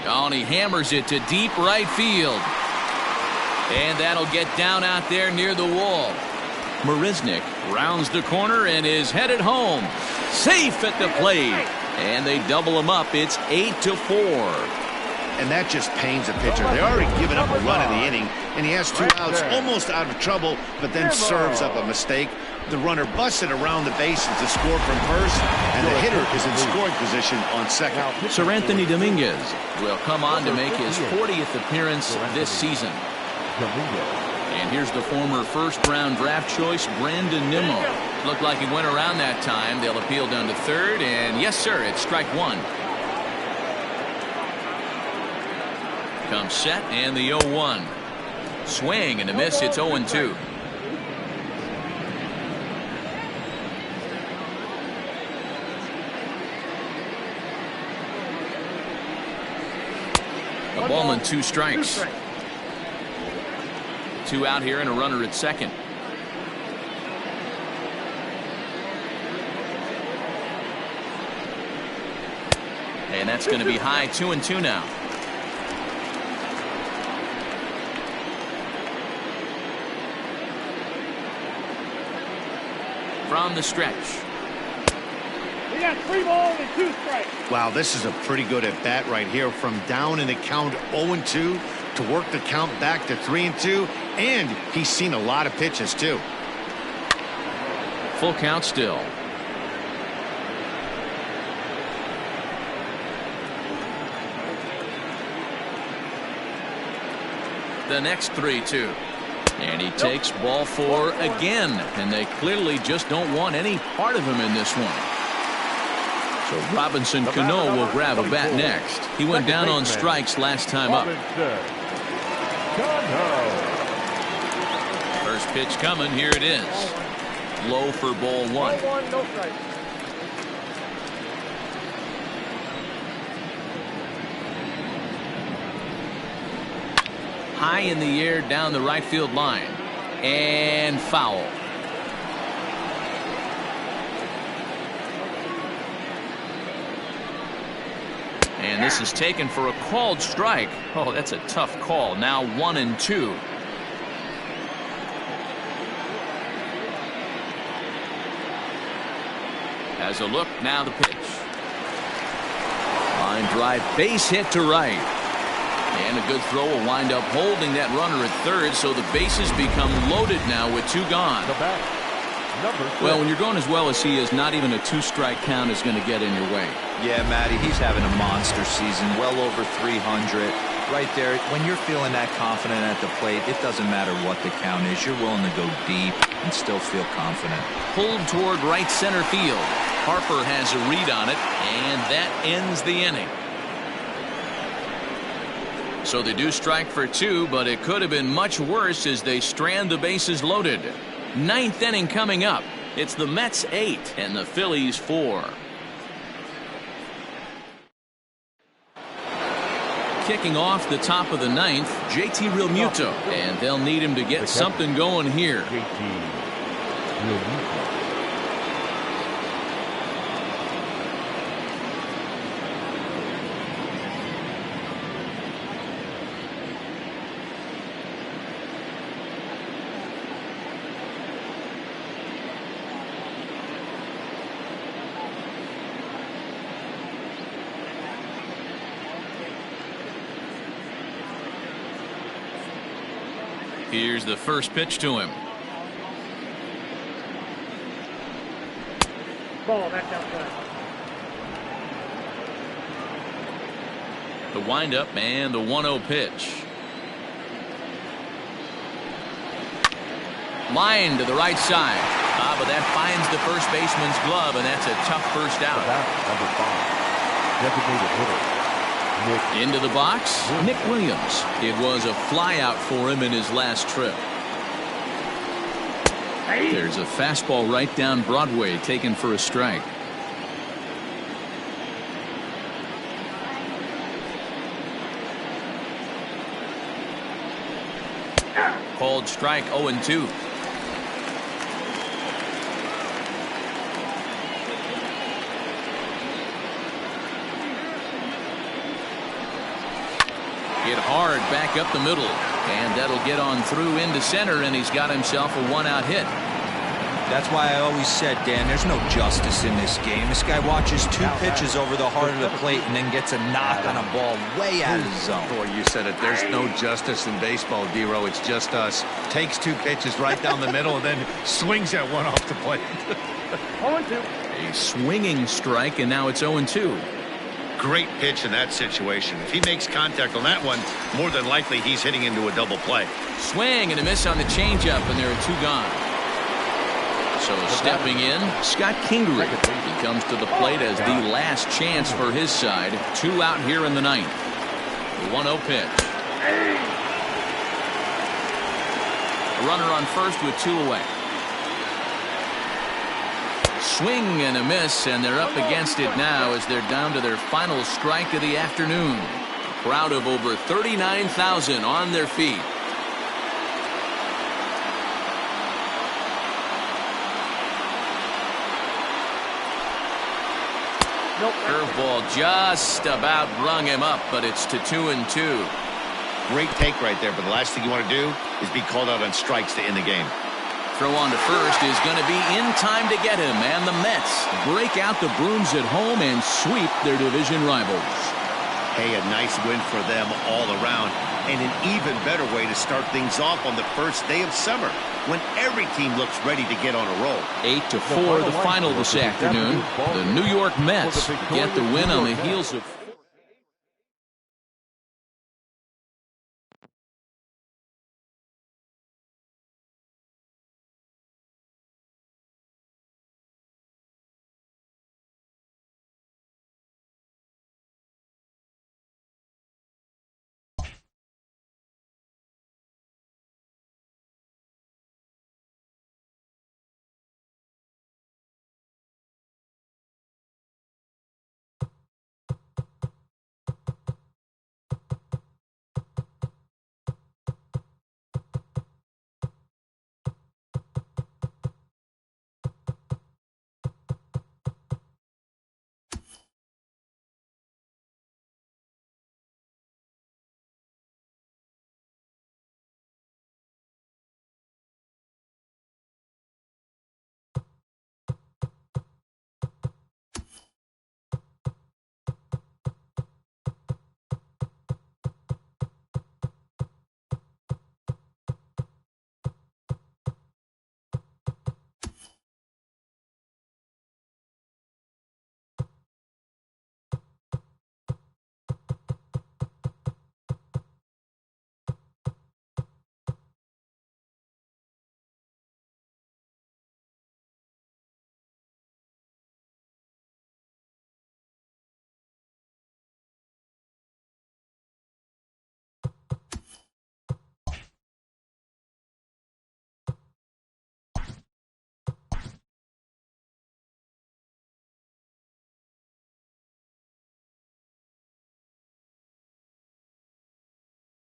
A: Oh, and he hammers it to deep right field. And that'll get down out there near the wall. Marisnik rounds the corner and is headed home. Safe at the plate. And they double him up. It's 8-4.
B: And that just pains a pitcher. They already given up a run in the inning, and he has 2 outs, almost out of trouble, but then serves up a mistake. The runner busted around the bases to score from first, and the hitter is in scoring position on second.
A: Sir Anthony Dominguez will come on to make his 40th appearance this season. And here's the former first-round draft choice, Brandon Nimmo. Looked like he went around that time. They'll appeal down to third, and yes, sir, it's strike one. Comes set, and the 0-1. Swing and a miss. It's 0-2. A ball and 2 strikes. 2 out here and a runner at second. And that's going to be high. 2-2 now. From the stretch.
E: We got 3 balls and 2 strikes.
B: Wow, this is a pretty good at bat right here. From down in the count 0-2 to work the count back to 3-2, and he's seen a lot of pitches too.
A: Full count still. The next 3-2. And he takes ball 4 again, and they clearly just don't want any part of him in this one. So Robinson Cano will grab a bat next. He went down on strikes last time up. First pitch coming. Here it is. Low for ball 1.
E: No strike.
A: High in the air down the right field line. And foul. And this is taken for a called strike. Oh, that's a tough call. Now 1-2. Has a look. Now the pitch. Line drive. Base hit to right. And a good throw will wind up holding that runner at third, so the bases become loaded now with 2 gone. Well, when you're going as well as he is, not even a 2-strike count is going to get in your way.
C: Yeah, Matty, he's having a monster season, well over 300. Right there, when you're feeling that confident at the plate, it doesn't matter what the count is. You're willing to go deep and still feel confident.
A: Pulled toward right center field. Harper has a read on it, and that ends the inning. So they do strike for 2, but it could have been much worse as they strand the bases loaded. 9th inning coming up. It's the Mets 8 and the Phillies 4. Kicking off the top of the 9th, JT Realmuto, and they'll need him to get something going here. Here's the first pitch to him.
E: Ball, that's outside.
A: The windup and the 1-0 pitch. Line to the right side. But that finds the first baseman's glove, and that's a tough first out.
D: Number 5, designated hitter.
A: Into the box, Nick Williams. It was a fly out for him in his last trip. There's a fastball right down Broadway taken for a strike. Called strike. 0-2. Hit hard back up the middle. And that'll get on through into center, and he's got himself a one-out hit.
C: That's why I always said, Dan, there's no justice in this game. This guy watches two pitches over the heart of the plate and then gets a knock on a ball way out of the zone.
G: Boy, you said it. There's no justice in baseball, D-Row. It's just us. Takes two pitches right down the middle and then swings at one off the plate.
E: 0-2.
A: A swinging strike, and now it's 0-2.
B: Great pitch in that situation. If he makes contact on that one, more than likely he's hitting into a double play.
A: Swing and a miss on the changeup, and there are two gone. So stepping in, Scott Kingery. He comes to the plate as the last chance for his side. 2 out here in the ninth. The 1-0 pitch. A runner on first with 2 away. Swing and a miss, and they're up against it now as they're down to their final strike of the afternoon. A crowd of over 39,000 on their feet. Curveball just about rung him up, but it's to 2-2.
B: Great take right there, but the last thing you want to do is be called out on strikes to end the game.
A: Throw on to first is going to be in time to get him, and the Mets break out the brooms at home and sweep their division rivals.
B: Hey, a nice win for them all around, and an even better way to start things off on the first day of summer, when every team looks ready to get on a roll.
A: 8-4 the final this afternoon. The New York Mets get the win on the heels of...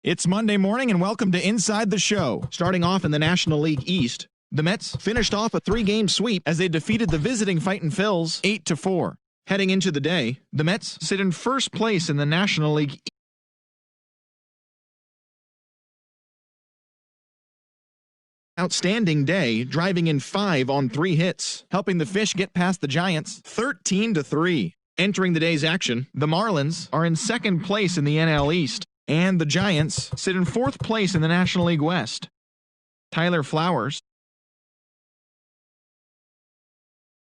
I: It's Monday morning and welcome to Inside the Show. Starting off in the National League East, the Mets finished off a 3-game sweep as they defeated the visiting Fightin' Phils 8-4. Heading into the day, the Mets sit in first place in the National League East. Outstanding day, driving in 5 on 3 hits, helping the Fish get past the Giants 13-3. Entering the day's action, the Marlins are in second place in the NL East, and the Giants sit in 4th place in the National League West. Tyler Flowers